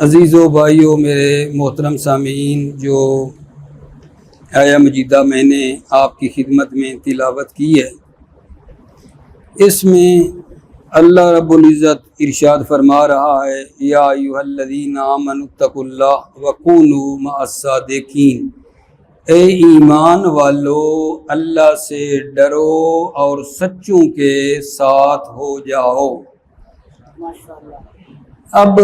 عزیزو بھائیو، میرے محترم سامعین، جو آیا مجیدہ میں نے آپ کی خدمت میں تلاوت کی ہے، اس میں اللہ رب العزت ارشاد فرما رہا ہے، یا ایھا الذین آمنوا اتقوا اللہ وکونوا مع الصادقین، اے ایمان والو اللہ سے ڈرو اور سچوں کے ساتھ ہو جاؤ۔ اب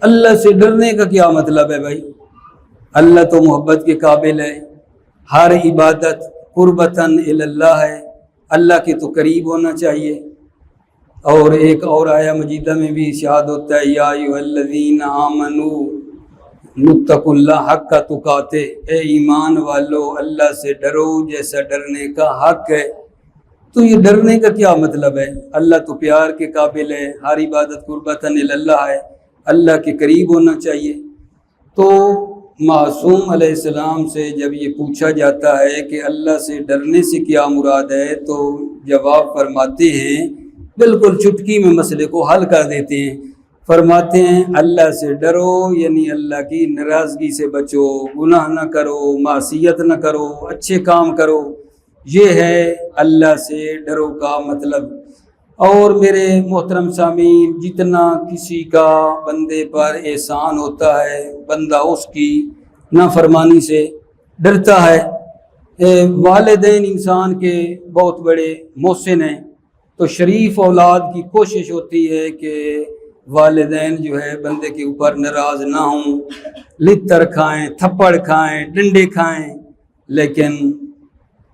اللہ سے ڈرنے کا کیا مطلب ہے بھائی؟ اللہ تو محبت کے قابل ہے، ہر عبادت قربتاً الی اللہ ہے، اللہ کے تو قریب ہونا چاہیے۔ اور ایک اور آیا مجیدہ میں بھی ارشاد ہوتا ہے، یا ایھا الذین آمنوا اتقوا اللہ حق تقاتے، اے ایمان والو اللہ سے ڈرو جیسا ڈرنے کا حق ہے۔ تو یہ ڈرنے کا کیا مطلب ہے؟ اللہ تو پیار کے قابل ہے، ہر عبادت قربتاً الی اللہ ہے، اللہ کے قریب ہونا چاہیے۔ تو معصوم علیہ السلام سے جب یہ پوچھا جاتا ہے کہ اللہ سے ڈرنے سے کیا مراد ہے، تو جواب فرماتے ہیں، بالکل چٹکی میں مسئلے کو حل کر دیتے ہیں۔ فرماتے ہیں اللہ سے ڈرو یعنی اللہ کی ناراضگی سے بچو، گناہ نہ کرو، معصیت نہ کرو، اچھے کام کرو، یہ ہے اللہ سے ڈرو کا مطلب۔ اور میرے محترم سامعین، جتنا کسی کا بندے پر احسان ہوتا ہے، بندہ اس کی نافرمانی سے ڈرتا ہے۔ والدین انسان کے بہت بڑے محسن ہیں، تو شریف اولاد کی کوشش ہوتی ہے کہ والدین جو ہے بندے کے اوپر ناراض نہ ہوں، لتر کھائیں، تھپڑ کھائیں، ڈنڈے کھائیں، لیکن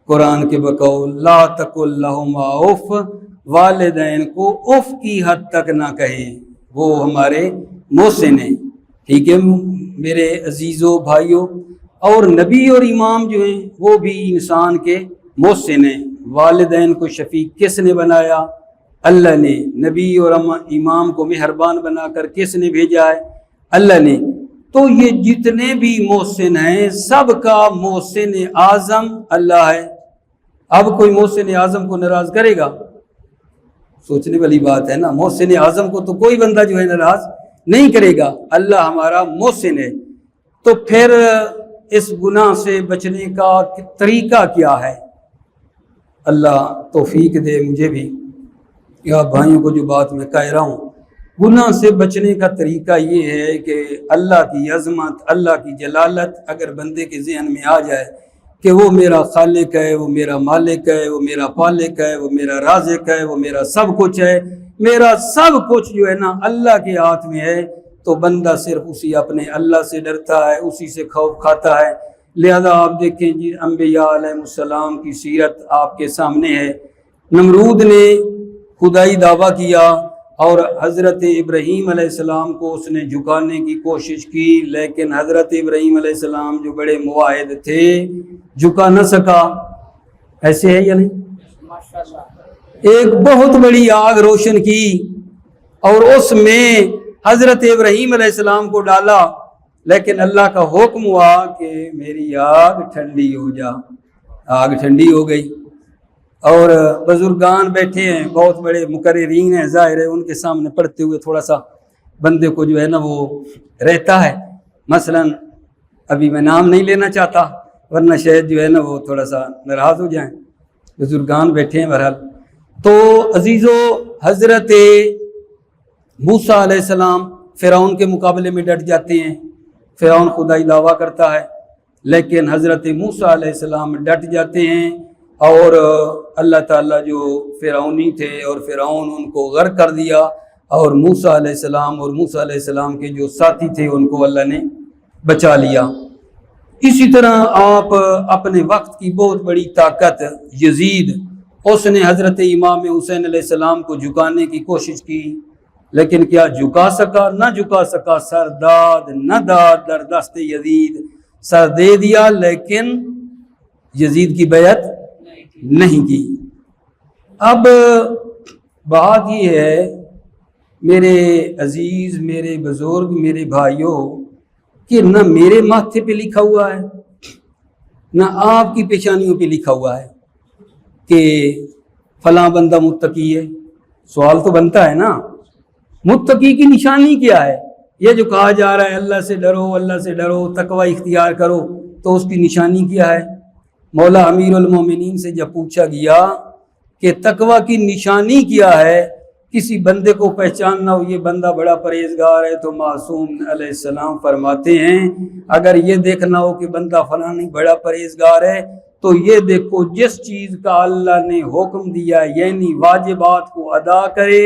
قرآن کے بقول لا تقل لہما اف، والدین کو اف کی حد تک نہ کہیں، وہ ہمارے محسن ہیں۔ ٹھیک ہے میرے عزیزو بھائیو، اور نبی اور امام جو ہیں وہ بھی انسان کے محسن ہیں۔ والدین کو شفیق کس نے بنایا؟ اللہ نے۔ نبی اور امام کو مہربان بنا کر کس نے بھیجا ہے؟ اللہ نے۔ تو یہ جتنے بھی محسن ہیں سب کا محسن اعظم اللہ ہے۔ اب کوئی محسن اعظم کو ناراض کرے گا؟ سوچنے والی بات ہے نا۔ محسن اعظم کو تو کوئی بندہ جو ہے ناراض نہیں کرے گا، اللہ ہمارا محسن ہے۔ تو پھر اس گناہ سے بچنے کا طریقہ کیا ہے؟ اللہ توفیق دے مجھے بھی یا بھائیوں کو جو بات میں کہہ رہا ہوں۔ گناہ سے بچنے کا طریقہ یہ ہے کہ اللہ کی عظمت، اللہ کی جلالت اگر بندے کے ذہن میں آ جائے کہ وہ میرا خالق ہے، وہ میرا مالک ہے، وہ میرا پالک ہے، وہ میرا رازق ہے، وہ میرا سب کچھ ہے، میرا سب کچھ جو ہے نا اللہ کے ہاتھ میں ہے، تو بندہ صرف اسی اپنے اللہ سے ڈرتا ہے، اسی سے خوف کھاتا ہے۔ لہذا آپ دیکھیں جی انبیاء علیہ السلام کی سیرت آپ کے سامنے ہے۔ نمرود نے خدائی دعویٰ کیا اور حضرت ابراہیم علیہ السلام کو اس نے جھکانے کی کوشش کی، لیکن حضرت ابراہیم علیہ السلام جو بڑے موحد تھے جھکا نہ سکا۔ ایسے ہے یا نہیں؟ ایک بہت بڑی آگ روشن کی اور اس میں حضرت ابراہیم علیہ السلام کو ڈالا، لیکن اللہ کا حکم ہوا کہ میری آگ ٹھنڈی ہو جا۔ آگ ٹھنڈی ہو گئی اور بزرگان بیٹھے ہیں، بہت بڑے مقررین ہیں، ظاہر ہے ان کے سامنے پڑھتے ہوئے تھوڑا سا بندے کو جو ہے نا وہ رہتا ہے۔ مثلا ابھی میں نام نہیں لینا چاہتا ورنہ شاید جو ہے نا وہ تھوڑا سا ناراض ہو جائیں۔ بزرگان بیٹھے ہیں بہرحال۔ تو عزیزو، حضرت موسیٰ علیہ السلام فرعون کے مقابلے میں ڈٹ جاتے ہیں۔ فرعون خدائی دعویٰ کرتا ہے، لیکن حضرت موسیٰ علیہ السلام ڈٹ جاتے ہیں، اور اللہ تعالیٰ جو فرعونی تھے اور فرعون ان کو غرق کر دیا، اور موسیٰ علیہ السلام اور موسیٰ علیہ السلام کے جو ساتھی تھے ان کو اللہ نے بچا لیا۔ اسی طرح آپ اپنے وقت کی بہت بڑی طاقت یزید، اس نے حضرت امام حسین علیہ السلام کو جھکانے کی کوشش کی، لیکن کیا جھکا سکا؟ نہ جھکا سکا۔ سر داد نہ داد در دست یزید، سر دے دیا لیکن یزید کی بیعت نہیں کی۔ اب بات یہ ہے میرے عزیز، میرے بزرگ، میرے بھائیوں، کہ نہ میرے ماتھے پہ لکھا ہوا ہے نہ آپ کی پیشانیوں پہ لکھا ہوا ہے کہ فلاں بندہ متقی ہے۔ سوال تو بنتا ہے نا، متقی کی نشانی کیا ہے؟ یہ جو کہا جا رہا ہے اللہ سے ڈرو، اللہ سے ڈرو، تقوی اختیار کرو، تو اس کی نشانی کیا ہے؟ مولا امیر المومنین سے جب پوچھا گیا کہ تقوی کی نشانی کیا ہے، کسی بندے کو پہچاننا ہو یہ بندہ بڑا پرہیزگار ہے، تو معصوم علیہ السلام فرماتے ہیں اگر یہ دیکھنا ہو کہ بندہ فلانی بڑا پرہیزگار ہے تو یہ دیکھو جس چیز کا اللہ نے حکم دیا یعنی واجبات کو ادا کرے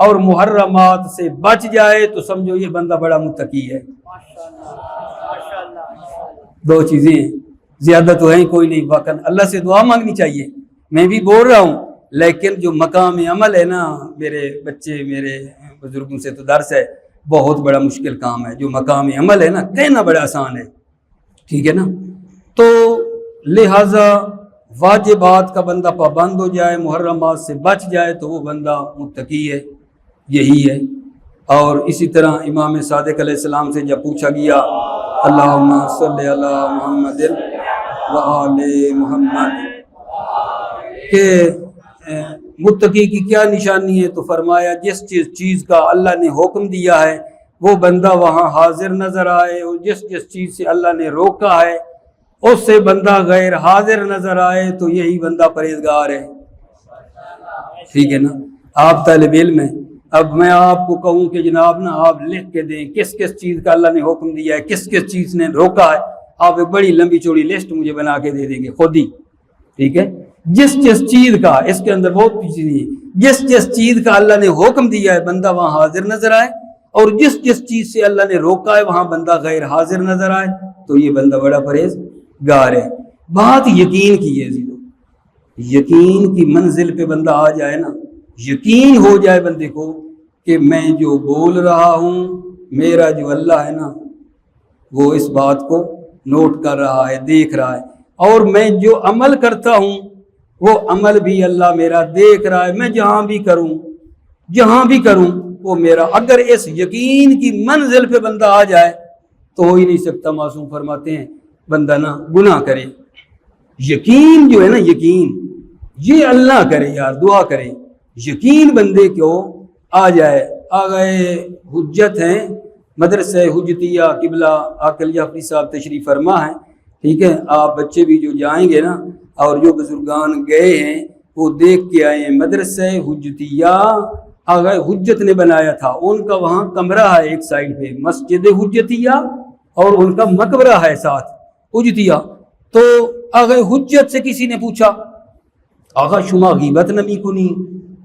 اور محرمات سے بچ جائے تو سمجھو یہ بندہ بڑا متقی ہے۔ دو چیزیں ہیں، زیادہ تو ہیں کوئی نہیں، واقعا اللہ سے دعا مانگنی چاہیے، میں بھی بول رہا ہوں، لیکن جو مقام عمل ہے نا، میرے بچے میرے بزرگوں سے تو درس ہے، بہت بڑا مشکل کام ہے۔ جو مقام عمل ہے نا، کہنا بڑا آسان ہے، ٹھیک ہے نا؟ تو لہٰذا واجبات کا بندہ پابند ہو جائے، محرمات سے بچ جائے تو وہ بندہ متقی ہے، یہی ہے۔ اور اسی طرح امام صادق علیہ السلام سے جب پوچھا گیا اللہم صلی علی محمد و آل محمد کہ متقی کی کیا نشانی ہے، تو فرمایا جس چیز کا اللہ نے حکم دیا ہے وہ بندہ وہاں حاضر نظر آئے، اور جس چیز سے اللہ نے روکا ہے اس سے بندہ غیر حاضر نظر آئے تو یہی بندہ پرہیزگار ہے، ٹھیک ہے نا؟ آپ طالب علم ہیں، اب میں آپ کو کہوں کہ جناب نا آپ لکھ کے دیں کس کس چیز کا اللہ نے حکم دیا ہے، کس کس چیز نے روکا ہے، آپ ایک بڑی لمبی چوڑی لسٹ مجھے بنا کے دے دیں گے خود ہی، ٹھیک ہے؟ جس چیز کا، اس کے اندر بہت چیزیں، جس چیز کا اللہ نے حکم دیا ہے بندہ وہاں حاضر نظر آئے، اور جس چیز سے اللہ نے روکا ہے وہاں بندہ غیر حاضر نظر آئے تو یہ بندہ بڑا پرہیزگار ہے۔ بات یقین کی ہے، یقین کی منزل پہ بندہ آ جائے نا، یقین ہو جائے بندے کو کہ میں جو بول رہا ہوں میرا جو اللہ ہے نا وہ اس بات کو نوٹ کر رہا ہے، دیکھ رہا ہے، اور میں جو عمل کرتا ہوں وہ عمل بھی اللہ میرا دیکھ رہا ہے، میں جہاں بھی کروں وہ میرا۔ اگر اس یقین کی منزل پہ بندہ آ جائے تو ہو ہی نہیں سکتا، معصوم فرماتے ہیں بندہ نا گناہ کرے، یقین جو ہے نا، یقین یہ اللہ کرے یار، دعا کرے، یقین بندے کو آ جائے۔ آگئے حجت ہیں مدرسہ حجتیہ قبلہ عاقل جعفری صاحب تشریف فرما ہے، ٹھیک ہے؟ آپ بچے بھی جو جائیں گے نا اور جو بزرگان گئے ہیں وہ دیکھ کے آئے ہیں، مدرسہ حجتیہ آگئے حجت نے بنایا تھا، ان کا وہاں کمرہ ہے ایک سائڈ پہ مسجد حجتیہ اور ان کا مقبرہ ہے ساتھ حجتیہ۔ تو آگئے حجت سے کسی نے پوچھا آغا شما غیبت نمی کنی،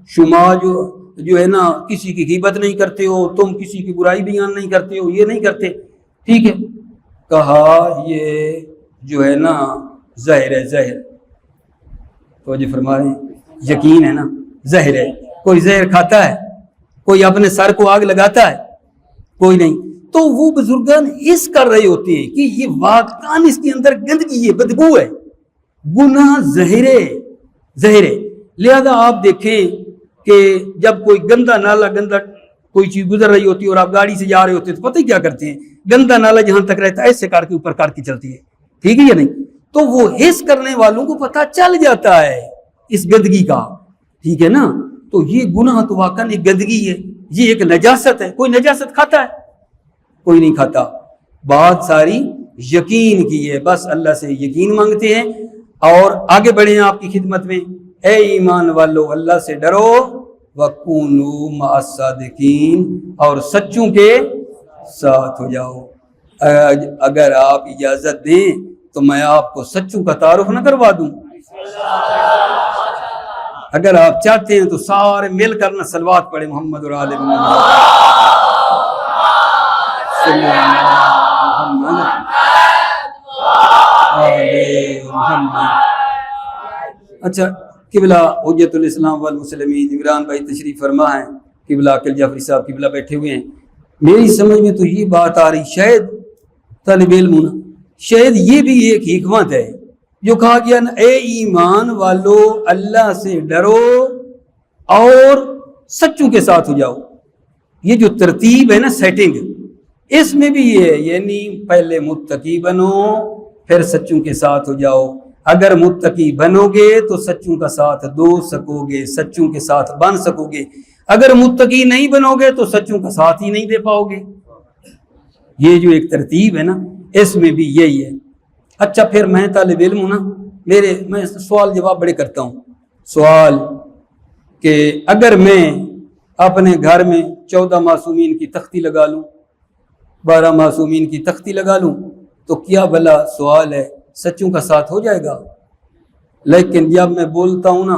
شما جو ہے نا کسی کی غیبت نہیں کرتے ہو، تم کسی کی برائی بیان نہیں کرتے ہو، یہ نہیں کرتے، ٹھیک ہے؟ کہا یہ جو ہے نا زہر ہے، زہر تو جی فرما رہے ہیں یقین ہے نا، زہر ہے۔ کوئی زہر کھاتا ہے؟ کوئی اپنے سر کو آگ لگاتا ہے؟ کوئی نہیں۔ تو وہ بزرگان اس کر رہے ہوتے ہیں کہ یہ واقعاً اس کے اندر گندگی ہے، بدبو ہے، گناہ زہر ہے۔ لہذا آپ دیکھیں کہ جب کوئی گندا نالا گندا کوئی چیز گزر رہی ہوتی ہے اور آپ گاڑی سے جا رہے ہوتے ہیں تو پتہ ہی کیا کرتے ہیں، گندا نالا جہاں تک رہتا ہے ایسے کر کے اوپر کر کے چلتی ہے، ٹھیک ہے یا نہیں؟ تو وہ حس کرنے والوں کو پتہ چل جاتا ہے اس گندگی کا، ٹھیک ہے نا؟ تو یہ گناہ تو واقعاً ایک گندگی ہے، یہ ایک نجاست ہے۔ کوئی نجاست کھاتا ہے؟ کوئی نہیں کھاتا۔ بات ساری یقین کی ہے، بس اللہ سے یقین مانگتے ہیں اور آگے بڑھیں آپ کی خدمت میں۔ اے ایمان والو اللہ سے ڈرو، وَكُونُوا مَعَ الصَّادِقِينَ، اور سچوں کے ساتھ ہو جاؤ۔ اگر آپ اجازت دیں تو میں آپ کو سچوں کا تعارف نہ کروا دوں؟ اگر آپ چاہتے ہیں تو سارے مل کر نہ صلوات پڑھیں محمد اور آل محمد صلی اللہ علیہ محمد۔ اچھا، قبلہ حجت الاسلام والمسلمین عمران بھائی تشریف فرما ہیں، قبلہ عاقل جعفری صاحب قبلہ بیٹھے ہوئے ہیں۔ میری سمجھ میں تو یہ بات آ رہی، شاید طالب علم ہونا، شاید یہ بھی ایک حکمت ہے جو کہا گیا نا، اے ایمان والو اللہ سے ڈرو اور سچوں کے ساتھ ہو جاؤ۔ یہ جو ترتیب ہے نا، سیٹنگ، اس میں بھی یہ ہے، یعنی پہلے متقی بنو پھر سچوں کے ساتھ ہو جاؤ۔ اگر متقی بنو گے تو سچوں کا ساتھ دو سکو گے، سچوں کے ساتھ بن سکو گے۔ اگر متقی نہیں بنو گے تو سچوں کا ساتھ ہی نہیں دے پاؤ گے۔ یہ جو ایک ترتیب ہے نا اس میں بھی یہی ہے۔ اچھا پھر میں طالب علم ہوں نا، میں سوال جواب بڑے کرتا ہوں۔ سوال کہ اگر میں اپنے گھر میں 14 معصومین کی تختی لگا لوں، 12 معصومین کی تختی لگا لوں تو کیا بھلا سوال ہے سچوں کا ساتھ ہو جائے گا؟ لیکن جب میں بولتا ہوں نا،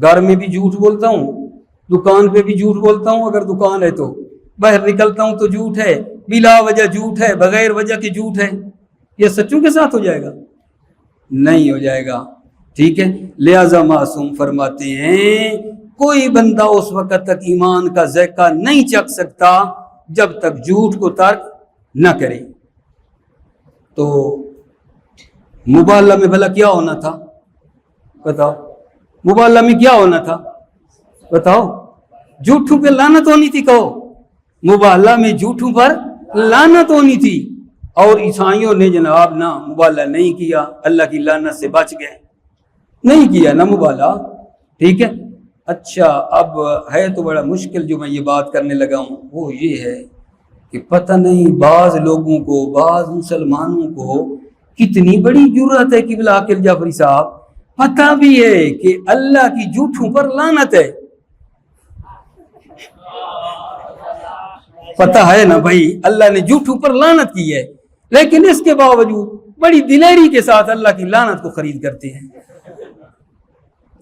گھر میں بھی جھوٹ بولتا ہوں، دکان پہ بھی جھوٹ بولتا ہوں، اگر دکان ہے تو باہر نکلتا ہوں تو جھوٹ ہے، بلا وجہ جھوٹ ہے، بغیر وجہ کے جھوٹ ہے، یہ سچوں کے ساتھ ہو جائے گا؟ نہیں ہو جائے گا، ٹھیک ہے۔ لہذا معصوم فرماتے ہیں کوئی بندہ اس وقت تک ایمان کا ذائقہ نہیں چکھ سکتا جب تک جھوٹ کو ترک نہ کرے۔ تو مبالغہ میں بھلا کیا ہونا تھا بتاؤ؟ مبالغہ میں کیا ہونا تھا بتاؤ؟ جھوٹوں پہ لعنت ہونی تھی، کہو مبالغہ میں جھوٹوں پر لعنت ہونی تھی، اور عیسائیوں نے جناب نہ مبالغہ نہیں کیا، اللہ کی لعنت سے بچ گئے، نہیں کیا نہ مبالغہ، ٹھیک ہے۔ اچھا اب ہے تو بڑا مشکل جو میں یہ بات کرنے لگا ہوں، وہ یہ ہے کہ پتہ نہیں بعض لوگوں کو، بعض مسلمانوں کو کتنی بڑی جرأت ہے قبلہ عاقل جعفری صاحب، پتہ بھی ہے کہ اللہ کی جھوٹوں پر لعنت ہے، پتہ ہے نا بھائی اللہ نے جھوٹوں پر لعنت کی ہے، لیکن اس کے باوجود بڑی دلیری کے ساتھ اللہ کی لعنت کو خرید کرتے ہیں۔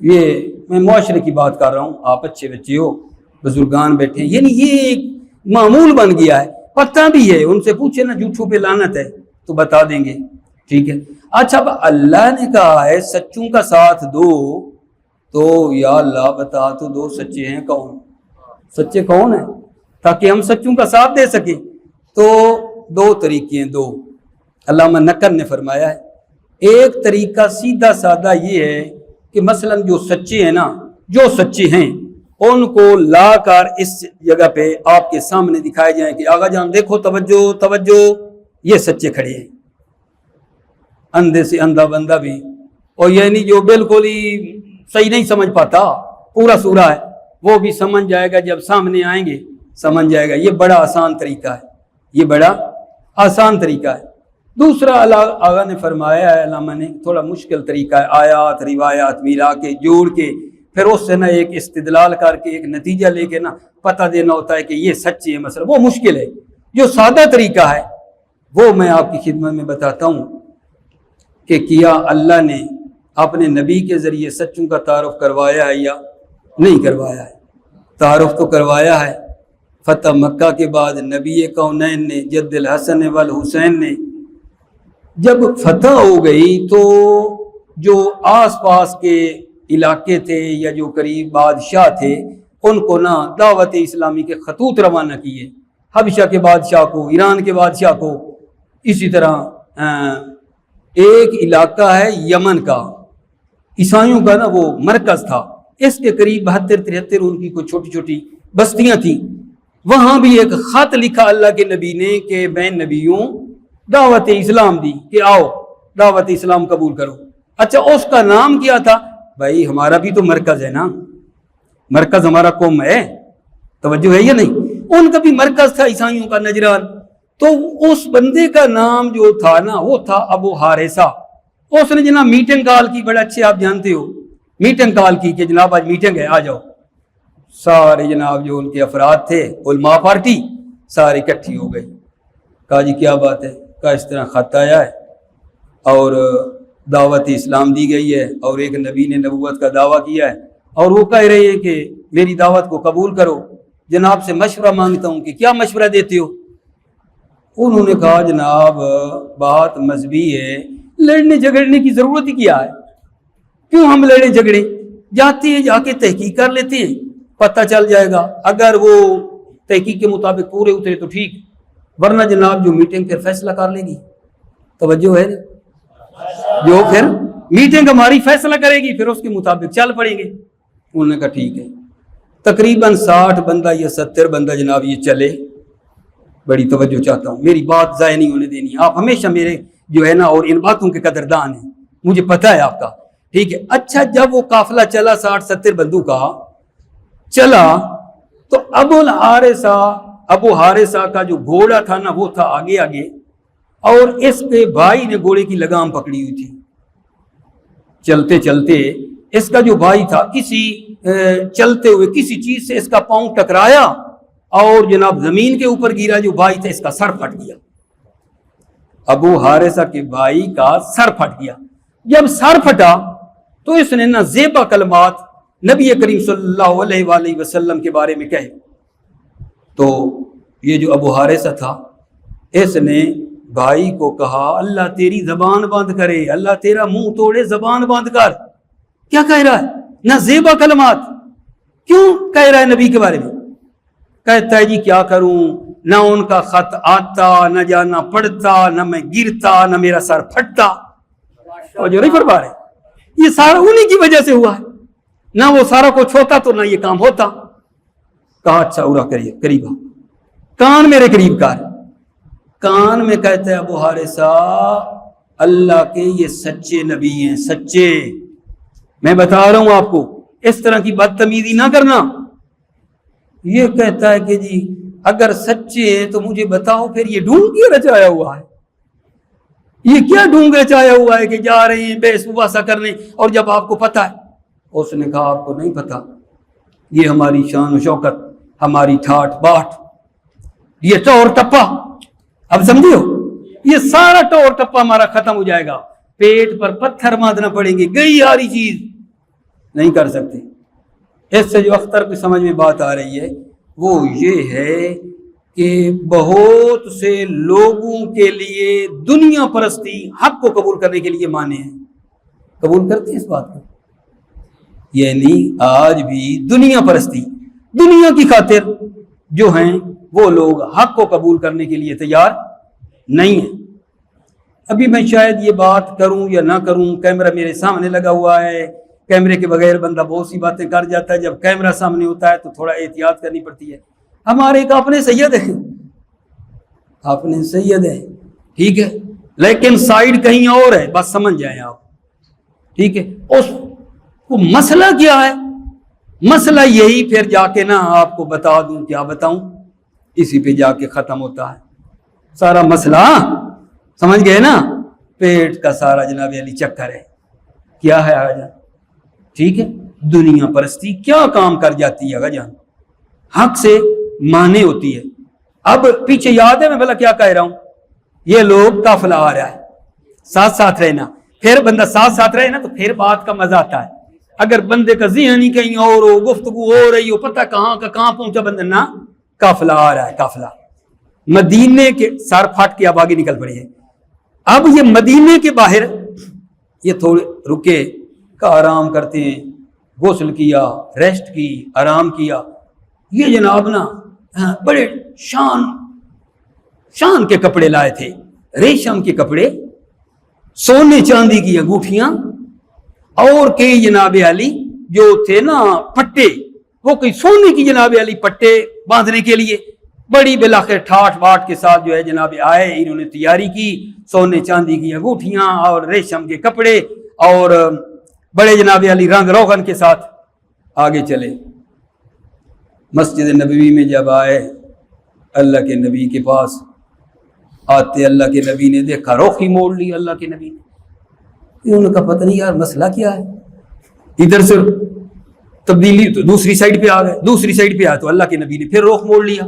یہ میں معاشرے کی بات کر رہا ہوں، آپ اچھے بچے ہو، بزرگان بیٹھے ہیں، یعنی یہ ایک معمول بن گیا ہے، پتہ بھی ہے، ان سے پوچھے نا جھوٹوں پہ لعنت ہے تو بتا دیں گے، ٹھیک ہے۔ اچھا اب اللہ نے کہا ہے سچوں کا ساتھ دو، تو یا اللہ بتا تو دو سچے ہیں کون، سچے کون ہیں تاکہ ہم سچوں کا ساتھ دے سکیں؟ تو دو طریقے ہیں، دو علامہ نقل نے فرمایا ہے۔ ایک طریقہ سیدھا سادہ یہ ہے کہ مثلا جو سچے ہیں نا، جو سچے ہیں ان کو لا کر اس جگہ پہ آپ کے سامنے دکھائے جائیں کہ آغا جان دیکھو، توجہ توجہ، یہ سچے کھڑے ہیں، اندھے سے اندھا بندہ بھی، اور یعنی جو بالکل ہی صحیح نہیں سمجھ پاتا پورا سورہ ہے وہ بھی سمجھ جائے گا، جب سامنے آئیں گے سمجھ جائے گا۔ یہ بڑا آسان طریقہ ہے، یہ بڑا آسان طریقہ ہے۔ دوسرا آغا نے فرمایا ہے، علامہ نے، تھوڑا مشکل طریقہ ہے، آیات روایات ملا کے جوڑ کے پھر اس سے نا ایک استدلال کر کے ایک نتیجہ لے کے نا پتہ دینا ہوتا ہے کہ یہ سچی ہے مسئلہ، وہ مشکل ہے۔ جو سادہ طریقہ ہے وہ میں آپ کی خدمت میں بتاتا ہوں کہ کیا اللہ نے اپنے نبی کے ذریعے سچوں کا تعارف کروایا ہے یا نہیں کروایا ہے؟ تعارف تو کروایا ہے۔ فتح مکہ کے بعد نبی کونین نے، جد الحسن والحسین نے جب فتح ہو گئی تو جو آس پاس کے علاقے تھے یا جو قریب بادشاہ تھے ان کو نا دعوت اسلامی کے خطوط روانہ کیے، حبشہ کے بادشاہ کو، ایران کے بادشاہ کو، اسی طرح ایک علاقہ ہے یمن کا، عیسائیوں کا نا وہ مرکز تھا، اس کے قریب 72-73 ان کی کوئی چھوٹی چھوٹی بستیاں تھیں، وہاں بھی ایک خط لکھا اللہ کے نبی نے کہ بین نبیوں دعوت اسلام دی کہ آؤ دعوت اسلام قبول کرو۔ اچھا اس کا نام کیا تھا؟ بھائی ہمارا بھی تو مرکز ہے نا، مرکز ہمارا قوم ہے، توجہ ہے یا نہیں؟ ان کا بھی مرکز تھا عیسائیوں کا نجران، تو اس بندے کا نام جو تھا نا وہ تھا ابو حارثہ۔ اس نے جناب میٹنگ کال کی، بڑے اچھے آپ جانتے ہو، میٹنگ کال کی کہ جناب آج میٹنگ ہے، آ جاؤ۔ سارے جناب جو ان کے افراد تھے علماء پارٹی سارے اکٹھی ہو گئی، کہا جی کیا بات ہے؟ کہا اس طرح خط آیا ہے اور دعوت اسلام دی گئی ہے اور ایک نبی نے نبوت کا دعویٰ کیا ہے اور وہ کہہ رہے ہیں کہ میری دعوت کو قبول کرو، جناب سے مشورہ مانگتا ہوں کہ کیا مشورہ دیتے ہو؟ انہوں نے کہا جناب بات مذہبی ہے، لڑنے جھگڑنے کی ضرورت ہی کیا ہے، کیوں ہم لڑیں جھگڑیں، جاتے ہیں جا کے تحقیق کر لیتے ہیں، پتہ چل جائے گا، اگر وہ تحقیق کے مطابق پورے اترے تو ٹھیک، ورنہ جناب جو میٹنگ پھر فیصلہ کر لے گی، توجہ ہے، جو پھر میٹنگ ہماری فیصلہ کرے گی پھر اس کے مطابق چل پڑیں گے۔ انہوں نے کہا ٹھیک ہے، تقریباً 60 بندہ یا 70 بندہ جناب یہ چلے، بڑی توجہ چاہتا ہوں، میری بات ضائع نہیں ہونے دینی، آپ ہمیشہ میرے جو ہے نا اور ان باتوں کے قدردان ہیں، مجھے پتہ ہے آپ کا، ٹھیک ہے۔ اچھا جب وہ قافلہ چلا 60-70 بندوں کا چلا تو ابو الحارثہ ابو حارثہ کا جو گھوڑا تھا نا وہ تھا آگے آگے، اور اس کے بھائی نے گھوڑے کی لگام پکڑی ہوئی تھی۔ چلتے چلتے اس کا جو بھائی تھا چلتے ہوئے کسی چیز سے اس کا پاؤں ٹکرایا اور جناب زمین کے اوپر گرا، جو بھائی تھا اس کا سر پھٹ گیا، ابو حارثہ کے بھائی کا سر پھٹ گیا۔ جب سر پھٹا تو اس نے نہ زیبا کلمات نبی کریم صلی اللہ علیہ وآلہ وسلم کے بارے میں کہے۔ تو یہ جو ابو حارثہ تھا اس نے بھائی کو کہا اللہ تیری زبان بند کرے، اللہ تیرا منہ توڑے، زبان بند کر، کیا کہہ رہا ہے؟ نہ زیبا کلمات، کیوں کہہ رہا ہے نبی کے بارے میں؟ کہتا ہے جی کیا کروں، نہ ان کا خط آتا، نہ جانا پڑتا، نہ میں گرتا، نہ میرا سر پھٹتا۔ اور جو نہیں فرما رہے، یہ سارا انہی کی وجہ سے ہوا ہے، نہ وہ سارا کچھ ہوتا تو نہ یہ کام ہوتا۔ کہا اچھا اورا کریے، قریب آ، کان میرے قریب کر۔ کان میں کہتا ہے ابو حارثہ اللہ کے یہ سچے نبی ہیں، سچے، میں بتا رہا ہوں آپ کو، اس طرح کی بدتمیزی نہ کرنا۔ یہ کہتا ہے کہ جی اگر سچے ہیں تو مجھے بتاؤ پھر یہ ڈھونگ کیوں رچایا ہوا ہے، یہ کیا ڈھونگ رچایا ہوا ہے کہ جا رہے ہیں بحث مباحثہ کرنے اور جب آپ کو پتہ ہے؟ اس نے کہا آپ کو نہیں پتا، یہ ہماری شان و شوکت، ہماری ٹھاٹ باٹ، یہ ٹور ٹپا، اب سمجھو یہ سارا ٹور ٹپا ہمارا ختم ہو جائے گا، پیٹ پر پتھر باندھنا پڑیں گے، گئی ساری چیز نہیں کر سکتے۔ اس سے جو اختر کی سمجھ میں بات آ رہی ہے وہ یہ ہے کہ بہت سے لوگوں کے لیے دنیا پرستی حق کو قبول کرنے کے لیے مانے ہیں، قبول کرتے ہیں اس بات کو، یعنی آج بھی دنیا پرستی، دنیا کی خاطر جو ہیں وہ لوگ حق کو قبول کرنے کے لیے تیار نہیں ہیں۔ ابھی میں شاید یہ بات کروں یا نہ کروں، کیمرہ میرے سامنے لگا ہوا ہے، کیمرے کے بغیر بندہ بہت سی باتیں کر جاتا ہے، جب کیمرہ سامنے ہوتا ہے تو تھوڑا احتیاط کرنی پڑتی ہے۔ ہمارے ایک اپنے سید ہیں، اپنے سید ہیں، ٹھیک ہے، لیکن سائیڈ کہیں اور ہے، بس سمجھ جائیں آپ، ٹھیک ہے۔ اس کو مسئلہ کیا ہے؟ مسئلہ یہی پھر جا کے نا آپ کو بتا دوں، کیا بتاؤں، اسی پہ جا کے ختم ہوتا ہے سارا مسئلہ، سمجھ گئے نا؟ پیٹ کا سارا جناب علی چکر ہے، کیا ہے آجا، ٹھیک ہے۔ دنیا پرستی کیا کام کر جاتی ہے جان، حق سے مانے ہوتی ہے۔ اب پیچھے یاد ہے میں بھلا کیا کہہ رہا ہوں، یہ لوگ قافلہ آ رہا ہے، ساتھ ساتھ رہنا، پھر بندہ ساتھ ساتھ رہے نا تو پھر بات کا مزہ آتا ہے۔ اگر بندے کا ذہن ہی کہیں اور ہو، گفتگو ہو رہی ہو، پتہ کہاں کا کہاں پہنچا بندہ، نہ قافلہ آ رہا ہے، قافلہ مدینے کے، سر پھٹ کے اب آگے نکل پڑے ہیں۔ اب یہ مدینے کے باہر یہ تھوڑے رکے، کا آرام کرتے ہیں، غسل کیا، ریسٹ کی، آرام کیا۔ یہ جناب نا بڑے شان کے کپڑے لائے تھے، ریشم کے کپڑے، سونے چاندی کی انگوٹھیاں، اور کئی جناب علی جو تھے نا پٹے، وہ کوئی سونے کی جناب علی پٹے باندھنے کے لیے بڑی بلاخر ٹھاٹ واٹ کے ساتھ جو ہے جناب آئے، انہوں نے تیاری کی، سونے چاندی کی انگوٹھیاں اور ریشم کے کپڑے اور بڑے جناب علی رنگ روغن کے ساتھ آگے چلے۔ مسجد نبوی میں جب آئے، اللہ کے نبی کے پاس آتے اللہ کے نبی نے دیکھا، رخ ہی موڑ لی اللہ کے نبی نے۔ انہوں نے کہا پتہ نہیں یار مسئلہ کیا ہے، ادھر سے تبدیلی تو دوسری سائڈ پہ آ گئے، دوسری سائڈ پہ آئے تو اللہ کے نبی نے پھر رخ موڑ لیا۔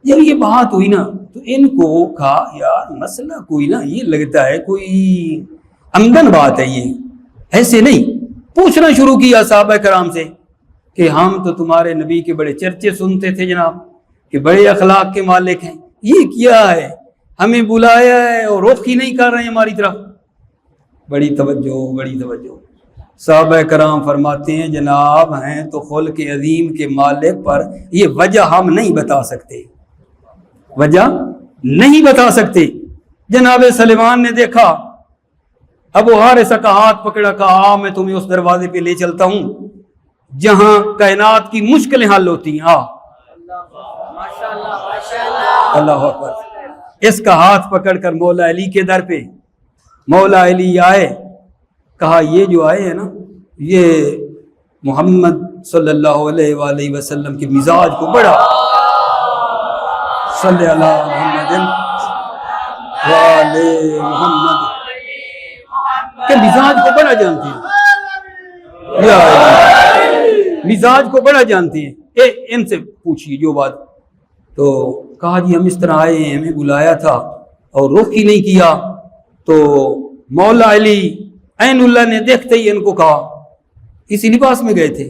جب یہ بات ہوئی نا تو ان کو کہا یار مسئلہ کوئی نا، یہ لگتا ہے کوئی عمدن بات ہے، یہ ایسے نہیں۔ پوچھنا شروع کیا صحابہ کرام سے کہ ہم تو تمہارے نبی کے بڑے چرچے سنتے تھے جناب، کہ بڑے اخلاق کے مالک ہیں، یہ کیا ہے، ہمیں بلایا ہے اور رخ ہی نہیں کر رہے ہیں ہماری طرف۔ بڑی توجہ، بڑی توجہ۔ صحابہ کرام فرماتے ہیں جناب ہیں تو خلق عظیم کے مالک پر یہ وجہ ہم نہیں بتا سکتے، وجہ نہیں بتا سکتے۔ جناب سلیمان نے دیکھا، ابو حارثہ کا ہاتھ پکڑا، کہا میں تمہیں اس دروازے پہ لے چلتا ہوں جہاں کائنات کی مشکلیں حل ہوتی ہیں۔ اللہ اکبر۔ اس کا ہاتھ پکڑ کر مولا علی کے در پہ مولا علی آئے، کہا یہ جو آئے ہیں نا یہ محمد صلی اللہ علیہ وآلہ وسلم کے مزاج کو بڑا صلی علی محمد وآلِ محمد کہ مزاج کو بڑا جانتے ہیں، یا مزاج کو بڑا جانتے ہیں۔ ان سے پوچھیے جو بات، تو کہا جی ہم اس طرح آئے ہیں، ہمیں بلایا تھا اور رخ ہی نہیں کیا، تو مولا علی عین اللہ نے دیکھتے ہی ان کو کہا اسی لباس میں گئے تھے،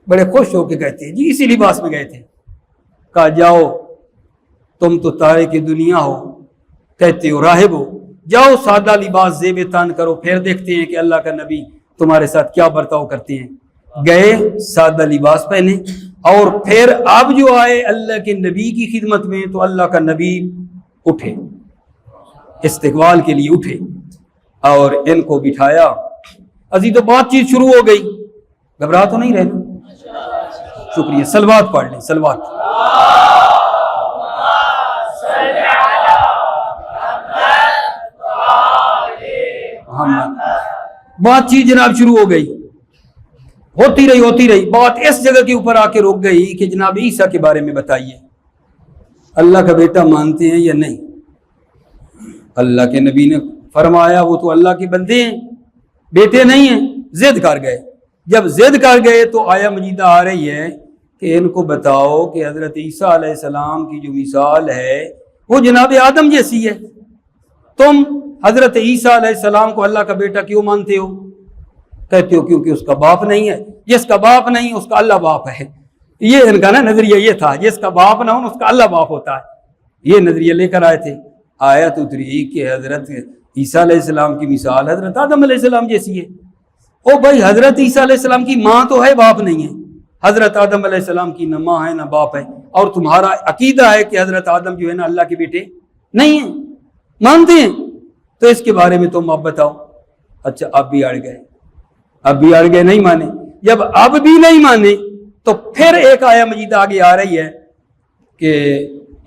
بڑے خوش ہو کے کہتے ہیں جی اسی لباس میں گئے تھے، کہا جاؤ تم تو تارے کی دنیا ہو، کہتے ہو راہب ہو، جاؤ سادہ لباس زیب تان کرو، پھر دیکھتے ہیں کہ اللہ کا نبی تمہارے ساتھ کیا برتاؤ کرتے ہیں۔ گئے سادہ لباس پہنے، اور پھر اب جو آئے اللہ کے نبی کی خدمت میں تو اللہ کا نبی اٹھے، استقبال کے لیے اٹھے اور ان کو بٹھایا۔ ابھی تو بات چیت شروع ہو گئی، گھبرا تو نہیں رہنا؟ شکریہ، صلوات پڑھ لیں، صلوات۔ بات چیت جناب شروع ہو گئی، ہوتی رہی بات اس جگہ کے اوپر آ کے رک گئی کہ جناب عیسیٰ کے بارے میں بتائیے، اللہ کا بیٹا مانتے ہیں یا نہیں؟ اللہ کے نبی نے فرمایا وہ تو اللہ کے بندے ہیں، بیٹے نہیں ہیں۔ ضد کر گئے، جب ضد کر گئے تو آیا مجیدہ آ رہی ہے کہ ان کو بتاؤ کہ حضرت عیسیٰ علیہ السلام کی جو مثال ہے وہ جناب آدم جیسی ہے، تم حضرت عیسیٰ علیہ السلام کو اللہ کا بیٹا کیوں مانتے ہو؟ کہتے ہو کیونکہ اس کا باپ نہیں ہے، جس کا باپ نہیں اس کا اللہ باپ ہے۔ یہ ان کا نا نظریہ یہ تھا، جس کا باپ نہ ہو اس کا اللہ باپ ہوتا ہے، یہ نظریہ لے کر آئے تھے۔ آیت اتری کہ حضرت عیسیٰ علیہ السلام کی مثال حضرت آدم علیہ السلام جیسی ہے۔ او بھائی حضرت عیسیٰ علیہ السلام کی ماں تو ہے، باپ نہیں ہے، حضرت آدم علیہ السلام کی نہ ماں ہے نہ باپ ہے، اور تمہارا عقیدہ ہے کہ حضرت آدم جو ہے نا اللہ کے بیٹے نہیں ہیں، مانتے ہیں، تو اس کے بارے میں تم اب بتاؤ۔ اچھا اب بھی اڑ گئے، نہیں مانے۔ جب اب بھی نہیں مانے تو پھر ایک آیا مجیدہ آگے آ رہی ہے کہ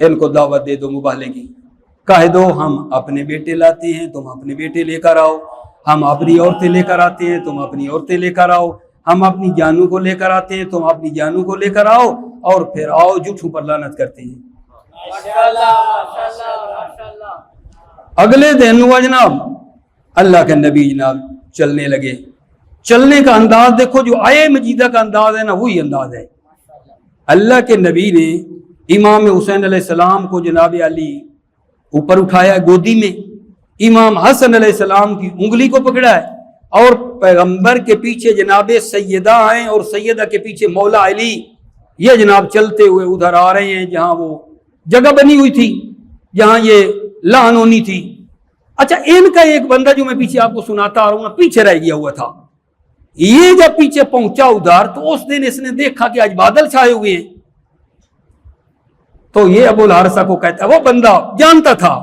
ان کو دعوت دے دو مباہلے کی، کہہ دو ہم اپنے بیٹے لاتے ہیں تم اپنے بیٹے لے کر آؤ، ہم اپنی عورتیں لے کر آتے ہیں تم اپنی عورتیں لے کر آؤ، ہم اپنی جانوں کو لے کر آتے ہیں تم اپنی جانوں کو لے کر آؤ، اور پھر آؤ جھوٹوں پر لعنت کرتے ہیں۔ اگلے دن ہوا جناب اللہ کے نبی جناب چلنے لگے، چلنے کا انداز دیکھو، جو آئے مجیدہ کا انداز ہے نا وہی انداز ہے۔ اللہ کے نبی نے امام حسین علیہ السلام کو جناب علی اوپر اٹھایا گودی میں، امام حسن علیہ السلام کی انگلی کو پکڑا ہے، اور پیغمبر کے پیچھے جناب سیدہ ہیں اور سیدہ کے پیچھے مولا علی، یہ جناب چلتے ہوئے ادھر آ رہے ہیں جہاں وہ جگہ بنی ہوئی تھی جہاں یہ لہن ہونی تھی۔ اچھا ان کا ایک بندہ جو میں پیچھے آپ کو سناتا آ رہا ہوں نا پیچھے رہ گیا ہوا تھا، یہ جب پیچھے پہنچا ادھر تو اس دن اس نے دیکھا کہ آج بادل چھائے ہوئے ہیں، تو یہ ابو الحارثہ کو کہتا ہے، وہ بندہ جانتا تھا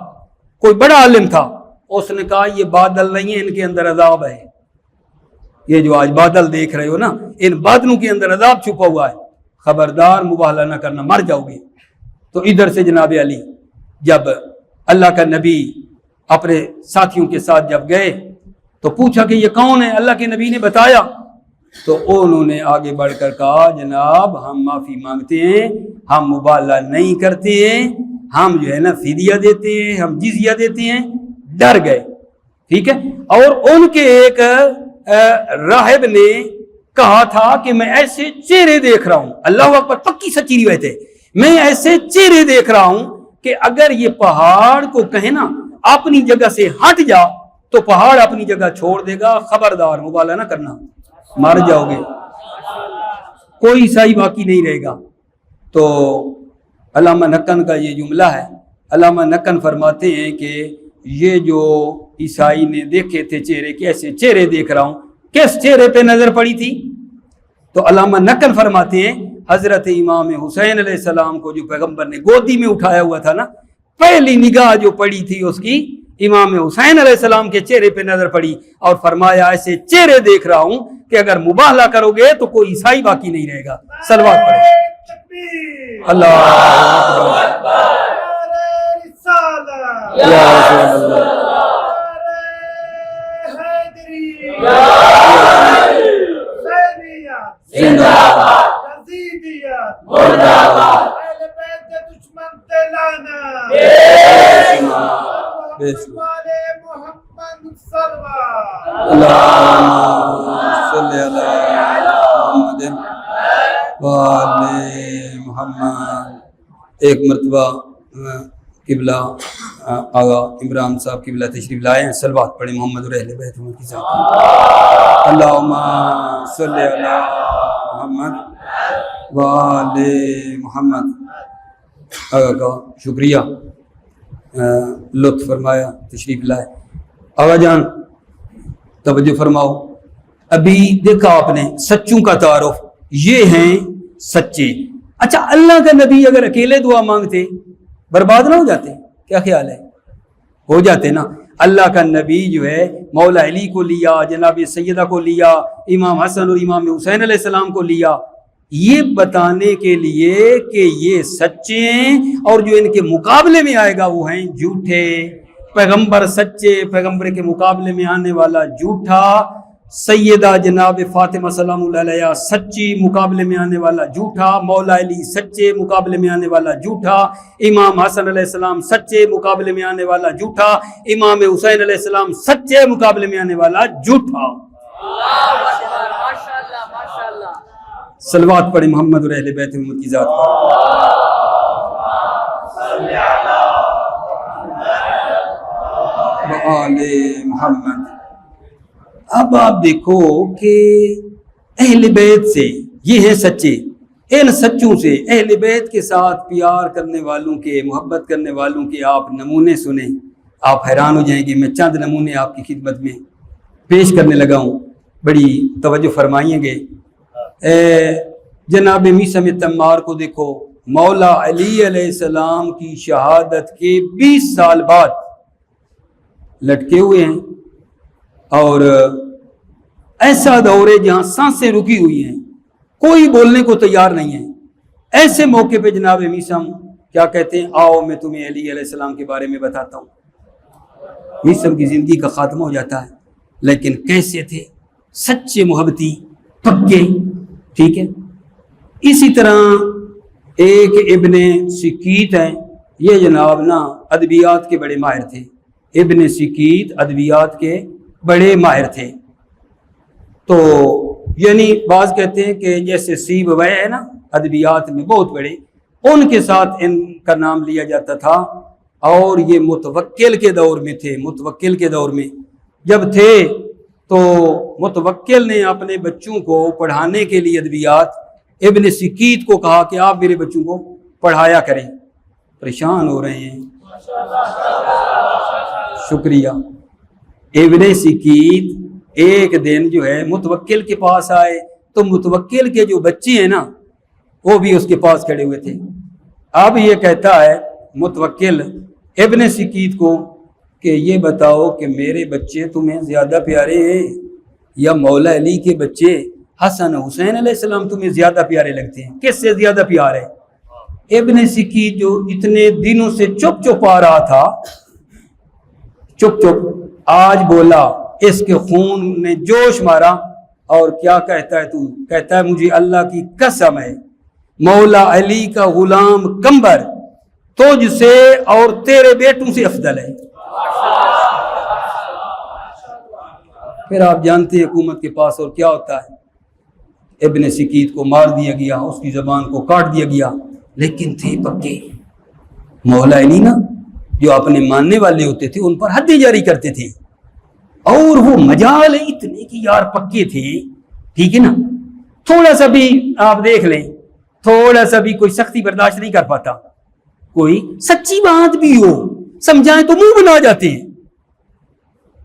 کوئی بڑا عالم تھا، اس نے کہا یہ بادل نہیں ہے، ان کے اندر عذاب ہے، یہ جو آج بادل دیکھ رہے ہو نا ان بادلوں کے اندر عذاب چھپا ہوا ہے، خبردار مباہلہ نہ کرنا مر جاؤ گے۔ تو ادھر سے جناب علی جب اللہ کا نبی اپنے ساتھیوں کے ساتھ جب گئے تو پوچھا کہ یہ کون ہے، اللہ کے نبی نے بتایا، تو انہوں نے آگے بڑھ کر کہا جناب ہم معافی مانگتے ہیں، ہم مباہلہ نہیں کرتے ہیں، ہم جو ہے نا فدیہ دیتے ہیں، ہم جزیہ دیتے ہیں۔ ڈر گئے، ٹھیک ہے۔ اور ان کے ایک راہب نے کہا تھا کہ میں ایسے چہرے دیکھ رہا ہوں، اللہ اکبر، پکی سچی روایت ہے، میں ایسے چہرے دیکھ رہا ہوں کہ اگر یہ پہاڑ کو کہیں نا اپنی جگہ سے ہٹ جا تو پہاڑ اپنی جگہ چھوڑ دے گا، خبردار مباہلہ نہ کرنا، مر جاؤ گے، کوئی عیسائی باقی نہیں رہے گا۔ تو علامہ نقن کا یہ جملہ ہے، علامہ نقن فرماتے ہیں کہ یہ جو عیسائی نے دیکھے تھے چہرے، کیسے چہرے دیکھ رہا ہوں، کس چہرے پہ نظر پڑی تھی؟ تو علامہ نقن فرماتے ہیں حضرت امام حسین علیہ السلام کو جو پیغمبر نے گودی میں اٹھایا ہوا تھا نا، پہلی نگاہ جو پڑی تھی اس کی امام حسین علیہ السلام کے چہرے پہ نظر پڑی، اور فرمایا ایسے چہرے دیکھ رہا ہوں کہ اگر مباہلہ کرو گے تو کوئی عیسائی باقی نہیں رہے گا۔ صلوات پڑھیں، اللہ اکبر، یا رسول اللہ، زندہ باد، والے محمد صلوات اللہم صلی علی محمد وآل محمد. ایک مرتبہ قبلہ آغا عمران صاحب قبلہ تشریف لائے ہیں. صلوات پڑھیں محمد اور اہل بیت کی ذات. اللہم صلی علی محمد وآل محمد. آغا کا شکریہ، لطف فرمایا، تشریف لائے. آغا جان توجہ فرماؤ. ابھی دیکھا آپ نے سچوں کا تعارف، یہ ہیں سچے. اچھا اللہ کا نبی اگر اکیلے دعا مانگتے برباد نہ ہو جاتے؟ کیا خیال ہے؟ ہو جاتے نا. اللہ کا نبی جو ہے مولا علی کو لیا، جناب سیدہ کو لیا، امام حسن اور امام حسین علیہ السلام کو لیا، یہ بتانے کے لیے کہ یہ سچے ہیں اور جو ان کے مقابلے میں آئے گا وہ ہیں جھوٹے. پیغمبر سچے، پیغمبر کے مقابلے میں آنے والا جھوٹا. سیدہ جناب فاطمہ سلام اللہ علیہ سچی، مقابلے میں آنے والا جھوٹا. مولا علی سچے، مقابلے میں آنے والا جھوٹا. امام حسن علیہ السلام سچے، مقابلے میں آنے والا جھوٹا. امام حسین علیہ السلام سچے، مقابلے میں آنے والا جھوٹا. صلوات پڑھیں محمد اور اہل بیت محمد کی ذات پر. وآل محمد. اب آپ دیکھو کہ اہل بیت سے یہ ہیں سچے. ان سچوں سے اہل بیت کے ساتھ پیار کرنے والوں کے، محبت کرنے والوں کے آپ نمونے سنیں، آپ حیران ہو جائیں گے. میں چند نمونے آپ کی خدمت میں پیش کرنے لگا ہوں، بڑی توجہ فرمائیں گے. جناب میثم تمار کو دیکھو، مولا علی علیہ السلام کی شہادت کے 20 سال بعد لٹکے ہوئے ہیں، اور ایسا دور ہے جہاں سانسیں رکی ہوئی ہیں، کوئی بولنے کو تیار نہیں ہے. ایسے موقع پہ جناب میثم کیا کہتے ہیں؟ آؤ میں تمہیں علی علیہ السلام کے بارے میں بتاتا ہوں. میثم کی زندگی کا خاتمہ ہو جاتا ہے، لیکن کیسے تھے؟ سچے محبتی، پکے. ٹھیک ہے. اسی طرح ایک ابن سکیت ہیں، یہ جناب نا ادبیات کے بڑے ماہر تھے. ابن سکیت ادبیات کے بڑے ماہر تھے. تو یعنی بعض کہتے ہیں کہ جیسے سیب وے ہے نا ادبیات میں بہت بڑے، ان کے ساتھ ان کا نام لیا جاتا تھا. اور یہ متوکل کے دور میں تھے. متوکل کے دور میں جب تھے تو متوکل نے اپنے بچوں کو پڑھانے کے لیے ادبیات ابن سکیت کو کہا کہ آپ میرے بچوں کو پڑھایا کریں. پریشان ہو رہے ہیں. شکریہ. ابن سکیت ایک دن جو ہے متوکل کے پاس آئے تو متوکل کے جو بچے ہیں نا وہ بھی اس کے پاس کھڑے ہوئے تھے. اب یہ کہتا ہے متوکل ابن سکیت کو کہ یہ بتاؤ کہ میرے بچے تمہیں زیادہ پیارے ہیں یا مولا علی کے بچے حسن حسین علیہ السلام تمہیں زیادہ پیارے لگتے ہیں؟ کس سے زیادہ پیار ہے؟ ابن سکیت جو اتنے دنوں سے چپ چپ آ رہا تھا، چپ چپ آج بولا. اس کے خون نے جوش مارا اور کیا کہتا ہے تو؟ کہتا ہے مجھے اللہ کی قسم ہے مولا علی کا غلام کمبر تجھ سے اور تیرے بیٹوں سے افضل ہے. پھر آپ جانتے ہیں حکومت کے پاس اور کیا ہوتا ہے. ابن سکیت کو مار دیا گیا، اس کی زبان کو کاٹ دیا گیا، لیکن تھے پکے. مولا علی نا جو اپنے ماننے والے ہوتے تھے ان پر حد جاری کرتے تھے، اور وہ مجال اتنے کی یار پکے تھے. ٹھیک ہے نا. تھوڑا سا بھی آپ دیکھ لیں، تھوڑا سا بھی کوئی سختی برداشت نہیں کر پاتا. کوئی سچی بات بھی ہو سمجھائیں تو منہ بنا جاتے ہیں،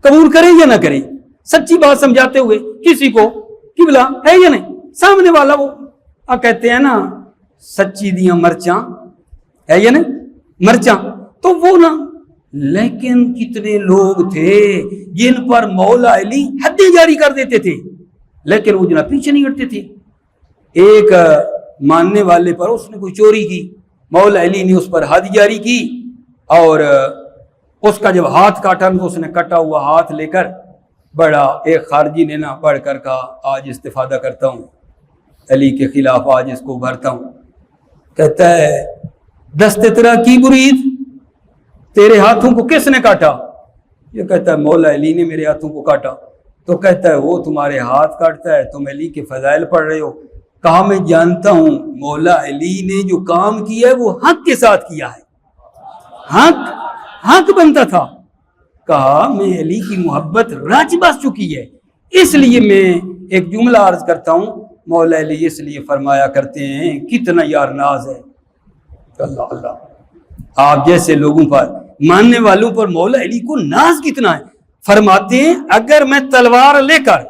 قبول کریں یا نہ کریں. سچی بات سمجھاتے ہوئے کسی کو قبلہ ہے یا نہیں، سامنے والا وہ کہتے ہیں نا سچی دیاں مرچاں ہے یا نہیں، مرچاں تو وہ نا. لیکن کتنے لوگ تھے جن پر مولا علی حدیں جاری کر دیتے تھے، لیکن وہ جناب پیچھے نہیں ہٹتے تھے. ایک ماننے والے پر اس نے کوئی چوری کی، مولا علی نے اس پر حد جاری کی، اور اس کا جب ہاتھ کاٹا تو اس نے کٹا ہوا ہاتھ لے کر بڑا ایک خارجی نے نا پڑھ کر کہا آج استفادہ کرتا ہوں، علی کے خلاف آج اس کو ابھرتا ہوں. کہتا ہے دست تیرا کی برید، تیرے ہاتھوں کو کس نے کاٹا؟ یہ کہتا ہے مولا علی نے میرے ہاتھوں کو کاٹا۔ تو کہتا ہے وہ تمہارے ہاتھ کاٹتا ہے، تم علی کے فضائل پڑھ رہے ہو۔ کہا میں جانتا ہوں مولا علی نے جو کام کیا ہے وہ حق کے ساتھ کیا ہے، حق بنتا تھا۔ کہا میں علی کی محبت رچ بس چکی ہے، اس لیے میں ایک جملہ عرض کرتا ہوں، مولا علی اس لیے فرمایا کرتے ہیں کتنا یار ناز ہے اللہ اللہ، آپ جیسے لوگوں پر، ماننے والوں پر مولا علی کو ناز کتنا ہے۔ فرماتے ہیں اگر میں تلوار لے کر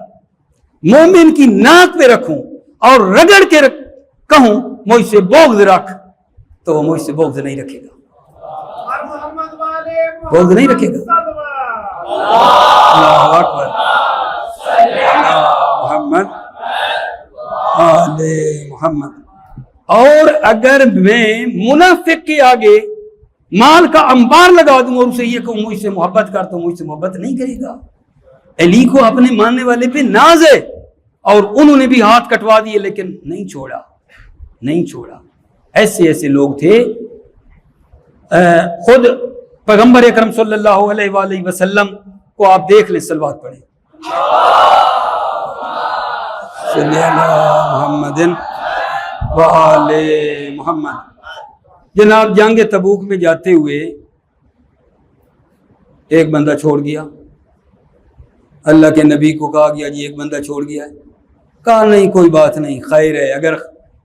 مومن کی ناک پہ رکھوں اور رگڑ کے کہوں مجھ سے بغض رکھ، تو وہ مجھ سے بغض نہیں رکھے گا، اور محمد والے بغض نہیں رکھے گا۔ اللہ اکبر، محمد آلِ محمد۔ اور اگر میں منافق کے آگے مال کا انبار لگا دوں اور اسے یہ کہوں مجھ سے محبت کر، تو مجھ سے محبت نہیں کرے گا۔ علی کو اپنے ماننے والے پہ ناز ہے، اور انہوں نے بھی ہاتھ کٹوا دیے لیکن نہیں چھوڑا۔ ایسے ایسے لوگ تھے۔ خود پیغمبر اکرم صلی اللہ علیہ وآلہ وسلم کو آپ دیکھ لیں، صلوات پڑھیں، صلی اللہ محمد وآل محمد۔ جناب جنگ تبوک میں جاتے ہوئے ایک بندہ چھوڑ گیا، اللہ کے نبی کو کہا گیا جی ایک بندہ چھوڑ گیا ہے۔ کہا نہیں کوئی بات نہیں، خیر ہے، اگر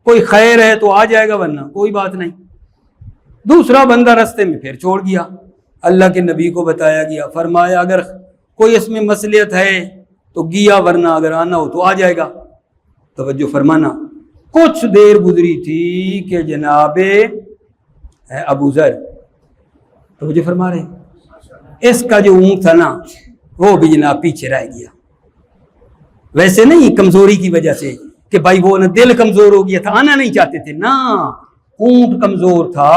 کوئی خیر ہے تو آ جائے گا ورنہ کوئی بات نہیں۔ دوسرا بندہ رستے میں پھر چھوڑ گیا، اللہ کے نبی کو بتایا گیا، فرمایا اگر کوئی اس میں مصلحت ہے تو گیا، ورنہ اگر آنا ہو تو آ جائے گا۔ توجہ فرمانا، کچھ دیر گزری تھی کہ جناب ابو ذر، توجہ فرما رہے ہیں، اس کا جو اونٹ تھا نا وہ بھی جناب پیچھے رہ گیا۔ ویسے نہیں کمزوری کی وجہ سے کہ بھائی وہ نا دل کمزور ہو گیا تھا، آنا نہیں چاہتے تھے، نا اونٹ کمزور تھا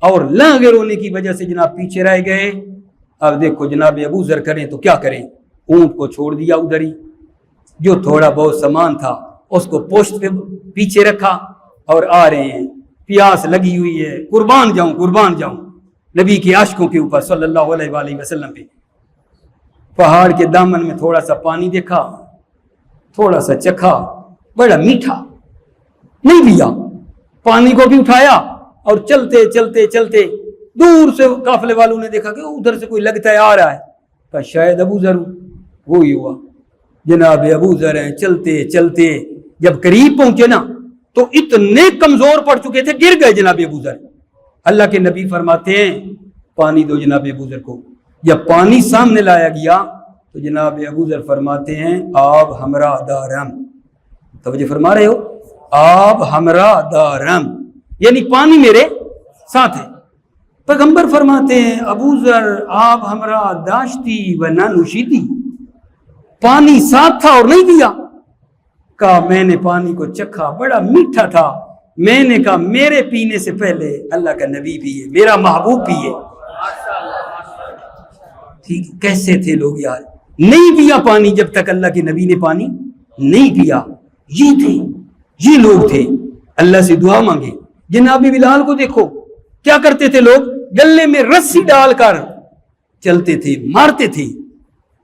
اور لانگے رونے کی وجہ سے جناب پیچھے رہ گئے۔ اب دیکھو جناب ابو ذر کریں تو کیا کریں، اونٹ کو چھوڑ دیا ادھر ہی، جو تھوڑا بہت سامان تھا اس کو پوشت پہ پیچھے رکھا اور آ رہے ہیں، پیاس لگی ہوئی ہے، قربان جاؤں نبی کے عاشقوں کے اوپر صلی اللہ علیہ وآلہ وسلم پہ۔ پہاڑ کے دامن میں تھوڑا سا پانی دیکھا، تھوڑا سا چکھا، بڑا میٹھا، نہیں پیا، پانی کو بھی اٹھایا اور چلتے چلتے چلتے دور سے قافلے والوں نے دیکھا کہ ادھر سے کوئی لگتا ہے آ رہا ہے، کہا شاید ابو ذر، وہی ہوا جناب ابو ذر ہیں۔ چلتے چلتے جب قریب پہنچے نا تو اتنے کمزور پڑ چکے تھے، گر گئے جناب ابو ذر۔ اللہ کے نبی فرماتے ہیں پانی دو جناب ابو ذر کو۔ جب پانی سامنے لایا گیا تو جناب ابو ذر فرماتے ہیں آب ہمراہ دارم، توجہ فرما رہے ہو، آب ہمراہ دارم، یعنی پانی میرے ساتھ ہے۔ پیغمبر فرماتے ہیں ابو ذر آب ہمراہ داشتی و نہ نوشیدی، پانی ساتھ تھا اور نہیں پیا۔ کہا میں نے پانی کو چکھا، بڑا میٹھا تھا، میں نے کہا میرے پینے سے پہلے اللہ کا نبی پیے، میرا محبوب پیے۔ ٹھیک، کیسے تھے لوگ یار، نہیں پیا پانی جب تک اللہ کے نبی نے پانی نہیں پیا۔ یہ تھے، یہ لوگ تھے، اللہ سے دعا مانگے۔ جناب بلال کو دیکھو کیا کرتے تھے لوگ، گلے میں رسی ڈال کر چلتے تھے، مارتے تھے،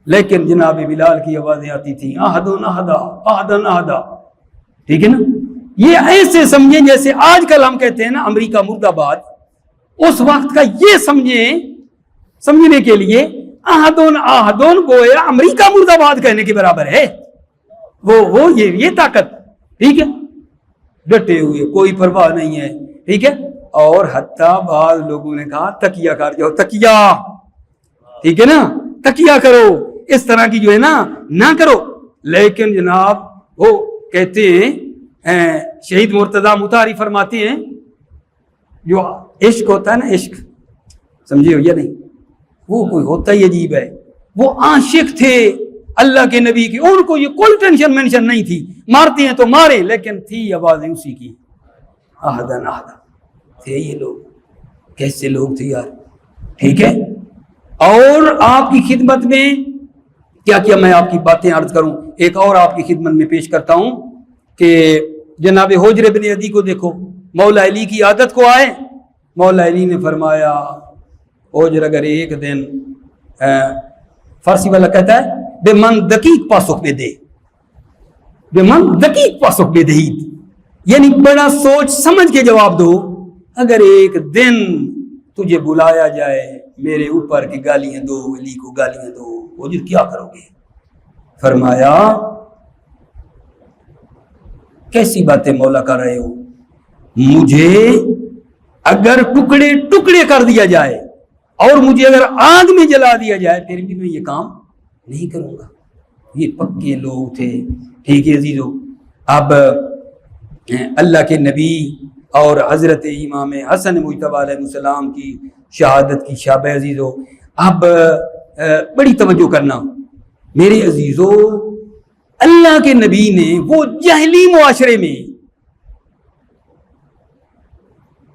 لیکن جناب بلال کی آوازیں آتی تھیں احدن احدا احدن احدا، ٹھیک ہے نا۔ یہ ایسے سمجھیں جیسے آج کل ہم کہتے ہیں نا امریکہ مرد آباد، اس وقت کا یہ سمجھنے کے لیے احدن احدن گویا امریکہ مرد آباد کہنے کے برابر ہے، وہ یہ طاقت، ٹھیک ہے، ڈٹے ہوئے، کوئی پرواہ نہیں ہے، ٹھیک ہے۔ اور حتیٰ بعض لوگوں نے کہا تکیہ کر جاؤ، تکیہ، ٹھیک ہے نا، تکیہ کرو، اس طرح کی جو ہے نا نہ کرو۔ لیکن جناب وہ کہتے ہیں شہید مرتضیٰ مطہری فرماتے ہیں جو عشق ہوتا ہے نا، عشق سمجھے ہو یا نہیں، وہ کوئی ہوتا ہی عجیب ہے۔ وہ عاشق تھے اللہ کے نبی کی، ان کو یہ کوئی ٹینشن مینشن نہیں تھی، مارتے ہیں تو مارے، لیکن تھی آوازیں اسی کی، احدن احدا تھے یہ لوگ۔ کیسے لوگ تھے یار، ٹھیک ہے۔ اور آپ کی خدمت میں کیا میں آپ کی باتیں عرض کروں، ایک اور آپ کی خدمت میں پیش کرتا ہوں کہ جناب حجر بن عدی کو دیکھو، مولا علی کی عادت کو آئے، مولا علی نے فرمایا اوجر اگر ایک دن فارسی والا کہتا ہے بے من دقیق پاسخ میں دے، بے من دقیق پاسخ میں دہید، یعنی بڑا سوچ سمجھ کے جواب دو۔ اگر ایک دن تجھے بلایا جائے میرے اوپر کہ گالیاں دو، علی کو گالیاں دو، اوجر کیا کرو گے؟ فرمایا کیسی باتیں مولا کر رہے ہو، مجھے اگر ٹکڑے ٹکڑے کر دیا جائے اور مجھے اگر آگ میں جلا دیا جائے پھر بھی میں یہ کام نہیں کروں گا۔ یہ پکے لوگ تھے، ٹھیک ہے عزیزو۔ اب اللہ کے نبی اور حضرت امام حسن مجتبی علیہ السلام کی شہادت کی شب ہے عزیزو۔ اب بڑی توجہ کرنا میرے عزیزو، اللہ کے نبی نے وہ جہلی معاشرے میں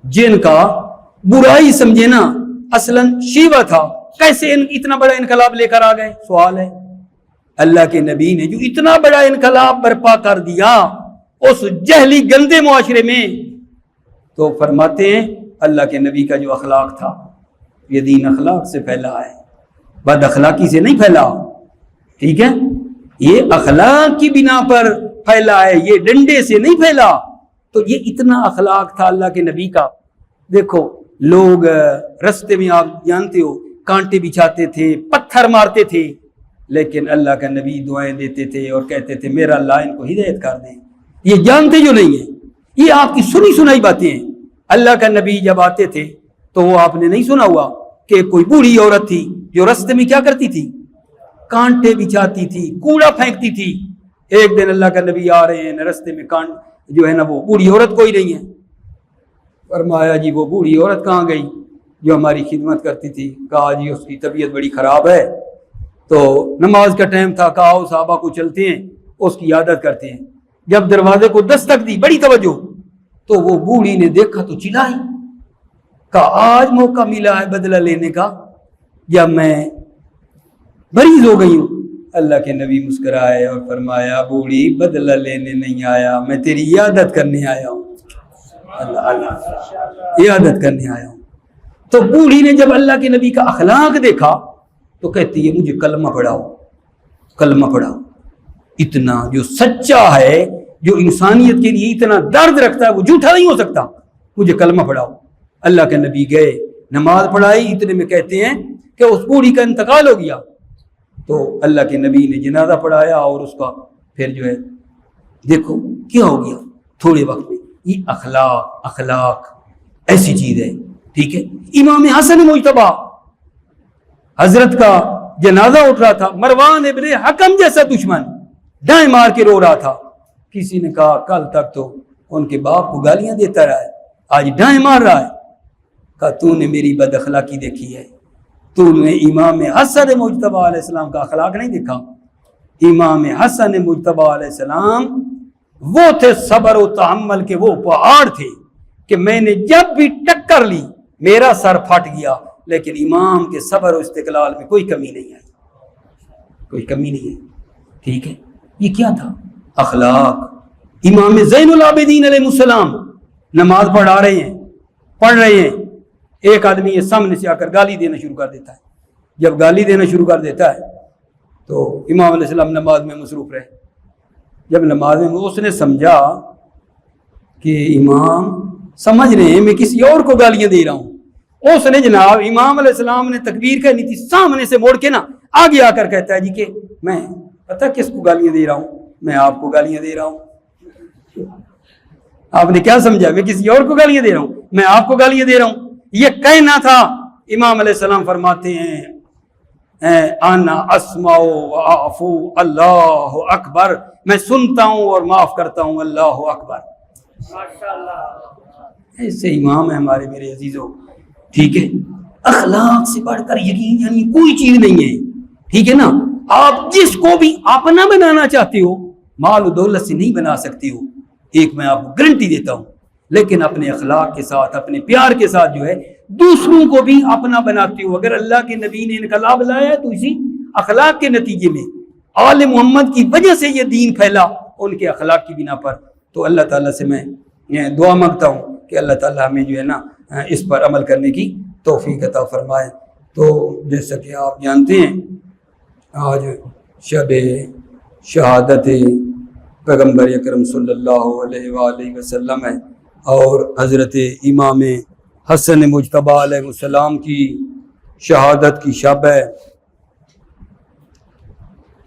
جن کا برائی سمجھے نا اصلاً شیوہ تھا، کیسے اتنا بڑا انقلاب لے کر آ گئے؟ سوال ہے۔ اللہ کے نبی نے جو اتنا بڑا انقلاب برپا کر دیا اس جہلی گندے معاشرے میں، تو فرماتے ہیں اللہ کے نبی کا جو اخلاق تھا، یہ دین اخلاق سے پھیلا ہے، بد اخلاقی سے نہیں پھیلا، ٹھیک ہے؟ یہ اخلاق کی بنا پر پھیلا ہے، یہ ڈنڈے سے نہیں پھیلا۔ تو یہ اتنا اخلاق تھا اللہ کے نبی کا۔ دیکھو لوگ رستے میں آپ جانتے ہو کانٹے بچھاتے تھے، پتھر مارتے تھے، لیکن اللہ کا نبی دعائیں دیتے تھے اور کہتے تھے میرا اللہ ان کو ہدایت کر دیں۔ یہ جانتے جو نہیں ہیں، یہ آپ کی سنی سنائی باتیں ہیں۔ اللہ کا نبی جب آتے تھے تو وہ آپ نے نہیں سنا ہوا کہ کوئی بوڑھی عورت تھی جو رستے میں کیا کرتی تھی؟ کانٹے بچھاتی تھی، کوڑا پھینکتی تھی۔ ایک دن اللہ کا نبی آ رہے ہیں، رستے میں جو ہے نا وہ بوڑھی عورت کوئی نہیں ہے۔ فرمایا جی وہ بوڑھی عورت کہاں گئی جو ہماری خدمت کرتی تھی؟ کہا جی اس کی طبیعت بڑی خراب ہے، تو نماز کا ٹائم تھا، کہا آؤ صحابہ کو چلتے ہیں اس کی عیادت کرتے ہیں۔ جب دروازے کو دستک دی، بڑی توجہ، تو وہ بوڑھی نے دیکھا تو چلائی، کہا آج موقع ملا ہے بدلہ لینے کا، جب میں مریض ہو گئی ہوں۔ اللہ کے نبی مسکرائے اور فرمایا بوڑھی بدلہ لینے نہیں آیا، میں تیری عیادت کرنے آیا ہوں۔ اللہ اللہ، عیادت کرنے آیا ہوں۔ تو بوڑھی نے جب اللہ کے نبی کا اخلاق دیکھا تو کہتی ہے مجھے کلمہ پڑھاؤ، کلمہ پڑھاؤ۔ اتنا جو سچا ہے، جو انسانیت کے لیے اتنا درد رکھتا ہے، وہ جھوٹا نہیں ہو سکتا، مجھے کلمہ پڑھاؤ۔ اللہ کے نبی گئے، نماز پڑھائی، اتنے میں کہتے ہیں کہ اس بوڑھی کا انتقال ہو گیا۔ تو اللہ کے نبی نے جنازہ پڑھایا اور اس کا پھر جو ہے دیکھو کیا ہو گیا تھوڑے وقت میں۔ یہ اخلاق ایسی چیز ہے، ٹھیک ہے؟ امام حسن مجتبی حضرت کا جنازہ اٹھ رہا تھا، مروان ابن حکم جیسا دشمن ڈائیں مار کے رو رہا تھا۔ کسی نے کہا کل تک تو ان کے باپ کو گالیاں دیتا رہا ہے، آج ڈائیں مار رہا ہے۔ کہا تو نے میری بد اخلاقی دیکھی ہے، تو نے امام حسن مجتبی علیہ السلام کا اخلاق نہیں دیکھا۔ امام حسن مجتبی علیہ السلام وہ تھے صبر و تحمل کے وہ پہاڑ تھے کہ میں نے جب بھی ٹکر لی میرا سر پھٹ گیا، لیکن امام کے صبر و استقلال میں کوئی کمی نہیں آئی، کوئی کمی نہیں ہے، ٹھیک ہے؟ یہ کیا تھا؟ اخلاق۔ امام زین العابدین علیہ السلام نماز پڑھا رہے ہیں، پڑھ رہے ہیں، ایک آدمی یہ سامنے سے آ کر گالی دینا شروع کر دیتا ہے۔ جب گالی دینا شروع کر دیتا ہے تو امام علیہ السلام نماز میں مصروف رہے۔ جب نماز میں اس نے سمجھا کہ امام سمجھ رہے ہیں میں کسی اور کو گالیاں دے رہا ہوں، اس نے جناب امام علیہ السلام نے تکبیر کرنی تھی، سامنے سے موڑ کے نا آگے آ کر کہتا ہے جی کہ میں پتہ کس کو گالیاں دے رہا ہوں؟ میں آپ کو گالیاں دے رہا ہوں۔ آپ نے کیا سمجھا؟ میں کسی اور کو گالیاں دے رہا ہوں؟ میں آپ کو گالیاں دے رہا ہوں، یہ کہنا تھا۔ امام علیہ السلام فرماتے ہیں انا اسمع و اعفو اللہ اکبر، میں سنتا ہوں اور معاف کرتا ہوں، اللہ اکبر۔ ایسے امام ہے ہمارے میرے عزیزوں، ٹھیک ہے؟ اخلاق سے بڑھ کر یقین یعنی کوئی چیز نہیں ہے، ٹھیک ہے نا؟ آپ جس کو بھی اپنا بنانا چاہتے ہو مال و دولت سے نہیں بنا سکتے ہو، ایک میں آپ کو گارنٹی دیتا ہوں، لیکن اپنے اخلاق کے ساتھ اپنے پیار کے ساتھ جو ہے دوسروں کو بھی اپنا بناتے ہو۔ اگر اللہ کے نبی نے انقلاب لایا ہے تو اسی اخلاق کے نتیجے میں آل محمد کی وجہ سے یہ دین پھیلا، ان کے اخلاق کی بنا پر۔ تو اللہ تعالیٰ سے میں دعا مانگتا ہوں کہ اللہ تعالیٰ ہمیں جو ہے نا اس پر عمل کرنے کی توفیق عطا فرمائے۔ تو جیسا کہ آپ جانتے ہیں آج شب شہادت پیغمبر اکرم صلی اللہ علیہ وآلہ وسلم ہے اور حضرت امام حسن مجتبیٰ علیہ السلام کی شہادت کی شب ہے۔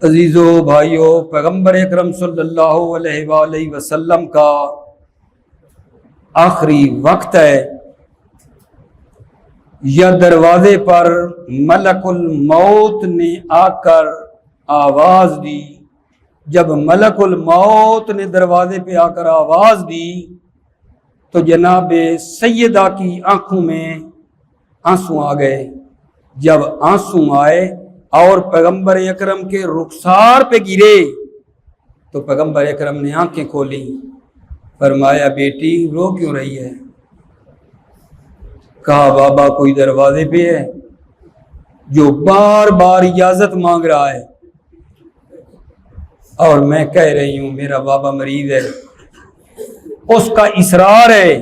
عزیزو بھائیو، پیغمبر اکرم صلی اللہ علیہ وآلہ وسلم کا آخری وقت ہے۔ یا دروازے پر ملک الموت نے آ کر آواز دی۔ جب ملک الموت نے دروازے پہ آ کر آواز دی تو جناب سیدہ کی آنکھوں میں آنسو آ گئے۔ جب آنسو آئے اور پیغمبر اکرم کے رخسار پہ گرے تو پیغمبر اکرم نے آنکھیں کھولی، فرمایا بیٹی رو کیوں رہی ہے؟ کہا بابا کوئی دروازے پہ ہے جو بار بار اجازت مانگ رہا ہے اور میں کہہ رہی ہوں میرا بابا مریض ہے، اس کا اصرار ہے۔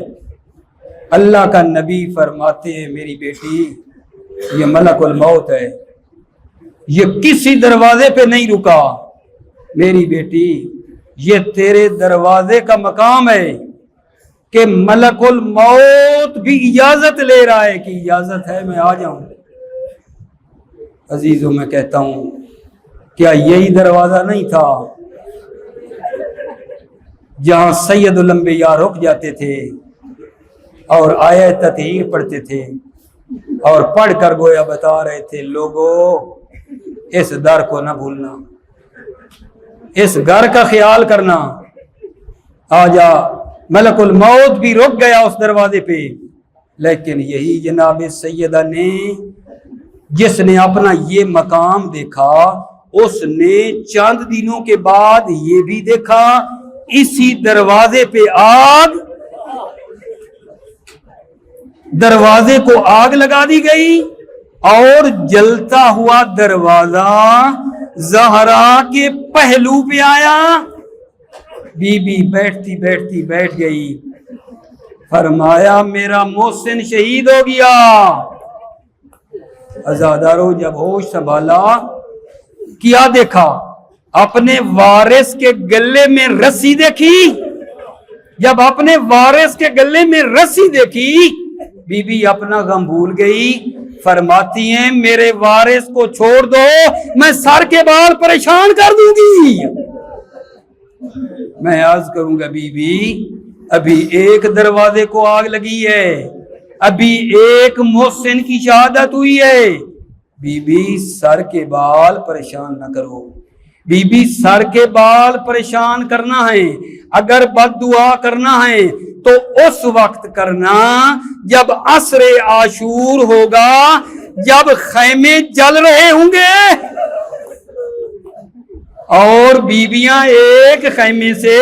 اللہ کا نبی فرماتے ہیں میری بیٹی یہ ملک الموت ہے، یہ کسی دروازے پہ نہیں رکا، میری بیٹی یہ تیرے دروازے کا مقام ہے کہ ملک الموت بھی اجازت لے رہا ہے کہ اجازت ہے میں آ جاؤں۔ عزیزوں میں کہتا ہوں کیا یہی دروازہ نہیں تھا جہاں سید الانبیاء رک جاتے تھے اور آیت تطہیر پڑھتے تھے اور پڑھ کر گویا بتا رہے تھے لوگوں اس در کو نہ بھولنا، اس گھر کا خیال کرنا۔ آجا ملک الموت بھی رک گیا اس دروازے پہ، لیکن یہی جناب سیدہ نے جس نے اپنا یہ مقام دیکھا اس نے چند دنوں کے بعد یہ بھی دیکھا اسی دروازے پہ آگ، دروازے کو آگ لگا دی گئی اور جلتا ہوا دروازہ زہرا کے پہلو پہ آیا۔ بی بی بیٹھتی بیٹھتی بیٹھ گئی، فرمایا میرا محسن شہید ہو گیا۔ عزادارو جب ہوش سنبھالا کیا دیکھا؟ اپنے وارث کے گلے میں رسی دیکھی۔ جب اپنے وارث کے گلے میں رسی دیکھی بی بی اپنا غم بھول گئی، فرماتی ہیں میرے وارث کو چھوڑ دو میں سر کے بال پریشان کر دوں گی۔ میں عرض کروں گا بی بی ابھی ایک دروازے کو آگ لگی ہے، ابھی ایک محسن کی شہادت ہوئی ہے، بی بی سر کے بال پریشان نہ کرو۔ بی بی سر کے بال پریشان کرنا ہے، اگر بد دعا کرنا ہے تو اس وقت کرنا جب عصر عاشور ہوگا، جب خیمے جل رہے ہوں گے اور بیویاں ایک خیمے سے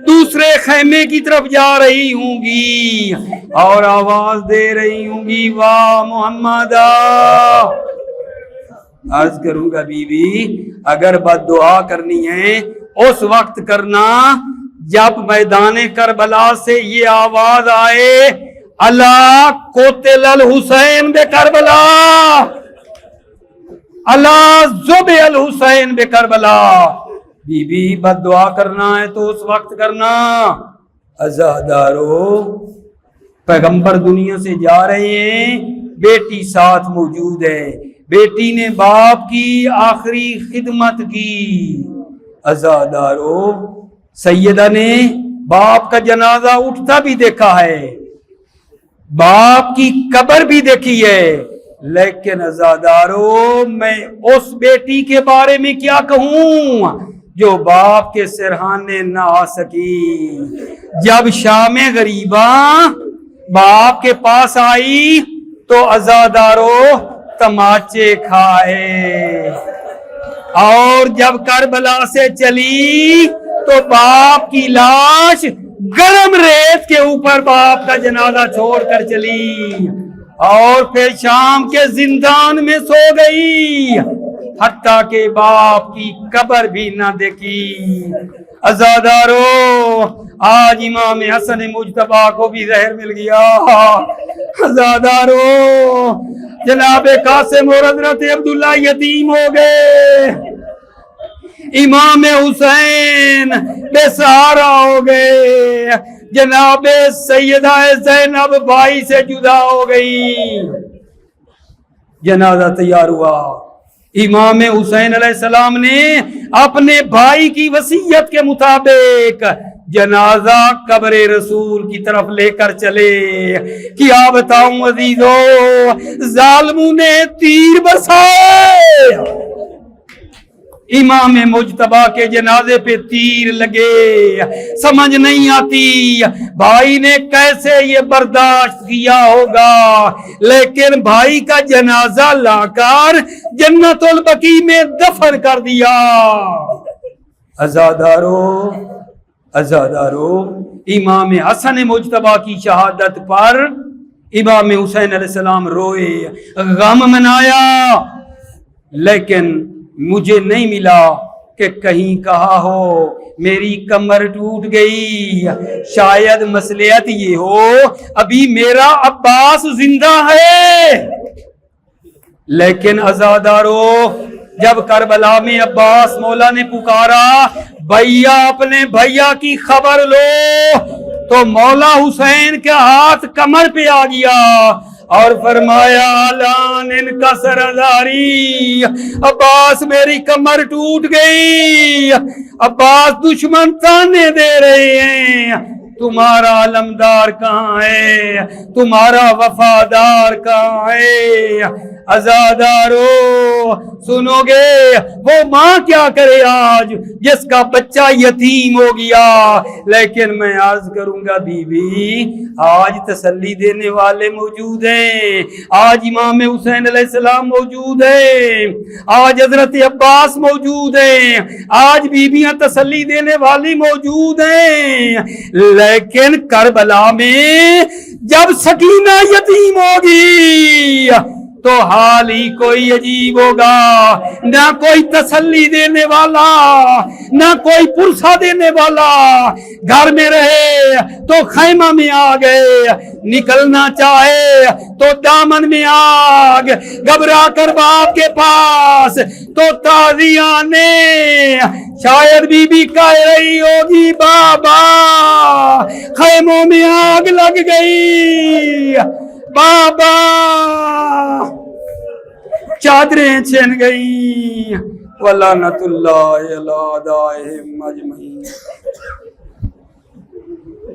دوسرے خیمے کی طرف جا رہی ہوں گی اور آواز دے رہی ہوں گی واہ محمد۔ عرض کروں گا بی بی اگر بد دعا کرنی ہے اس وقت کرنا جب میدان کربلا سے یہ آواز آئے اللہ قتل الحسین بے کربلا، اللہ ذبح الحسین بے کربلا۔ بی بی بد دعا کرنا ہے تو اس وقت کرنا۔ عزادارو پیغمبر دنیا سے جا رہے ہیں، بیٹی ساتھ موجود ہے، بیٹی نے باپ کی آخری خدمت کی۔ عزادارو سیدہ نے باپ کا جنازہ اٹھتا بھی دیکھا ہے، باپ کی قبر بھی دیکھی ہے، لیکن عزادارو میں اس بیٹی کے بارے میں کیا کہوں جو باپ کے سرہانے نہ آ سکی۔ جب شام غریباں باپ کے پاس آئی تو عزادارو تماچے کھائے، اور جب کربلا سے چلی تو باپ کی لاش گرم ریت کے اوپر باپ کا جنازہ چھوڑ کر چلی اور پھر شام کے زندان میں سو گئی، حتیٰ کہ باپ کی قبر بھی نہ دیکھی۔ عزادارو آج امام حسن مجتبی کو بھی زہر مل گیا. عزادارو جناب قاسم اور حضرت عبداللہ یتیم ہو گئے. امام حسین بے سہارا ہو گئے. جناب سیدہ زینب بھائی سے جدا ہو گئی. جنازہ تیار ہوا. امام حسین علیہ السلام نے اپنے بھائی کی وصیت کے مطابق جنازہ قبر رسول کی طرف لے کر چلے. کیا بتاؤں عزیزو، ظالموں نے تیر برسائے. امام مجتبی کے جنازے پہ تیر لگے. سمجھ نہیں آتی بھائی نے کیسے یہ برداشت کیا ہوگا، لیکن بھائی کا جنازہ لا کر جنت البقیع میں دفن کر دیا. عزادارو امام حسن مجتبی کی شہادت پر امام حسین علیہ السلام روئے، غم منایا. لیکن مجھے نہیں ملا کہ کہیں کہا ہو میری کمر ٹوٹ گئی. شاید مصلحت یہ ہو ابھی میرا عباس زندہ ہے. لیکن عزادارو جب کربلا میں عباس مولا نے پکارا بھیا اپنے بھیا کی خبر لو، تو مولا حسین کے ہاتھ کمر پہ آ گیا اور فرمایا لان انکسر ازاری، عباس میری کمر ٹوٹ گئی. عباس دشمن تانے دے رہے ہیں، تمہارا علمدار کہاں ہے، تمہارا وفادار کہاں ہے. عزادارو سنو گے وہ ماں کیا کرے آج جس کا بچہ یتیم ہو گیا. لیکن میں عرض کروں گا بی بی آج تسلی دینے والے موجود ہیں. آج امام حسین علیہ السلام موجود ہیں، آج حضرت عباس موجود ہیں، آج بیویاں تسلی دینے والی موجود ہیں. لیکن کربلا میں جب سکینہ یتیم ہوگی تو حال ہی کوئی عجیب ہوگا. نہ کوئی تسلی دینے والا، نہ کوئی پرسہ دینے والا. گھر میں رہے تو خیمہ میں آگ ہے، نکلنا چاہے تو دامن میں آگ. گھبرا کر باپ کے پاس تو تازیاں نے. شاید بی بی کہہ رہی ہوگی بابا خیموں میں آگ لگ گئی، بابا چادریں چھن گئی. وَلَعْنَةُ اللَّهِ عَلَىٰ أَعْدَائِهِمْ أَجْمَعِينَ.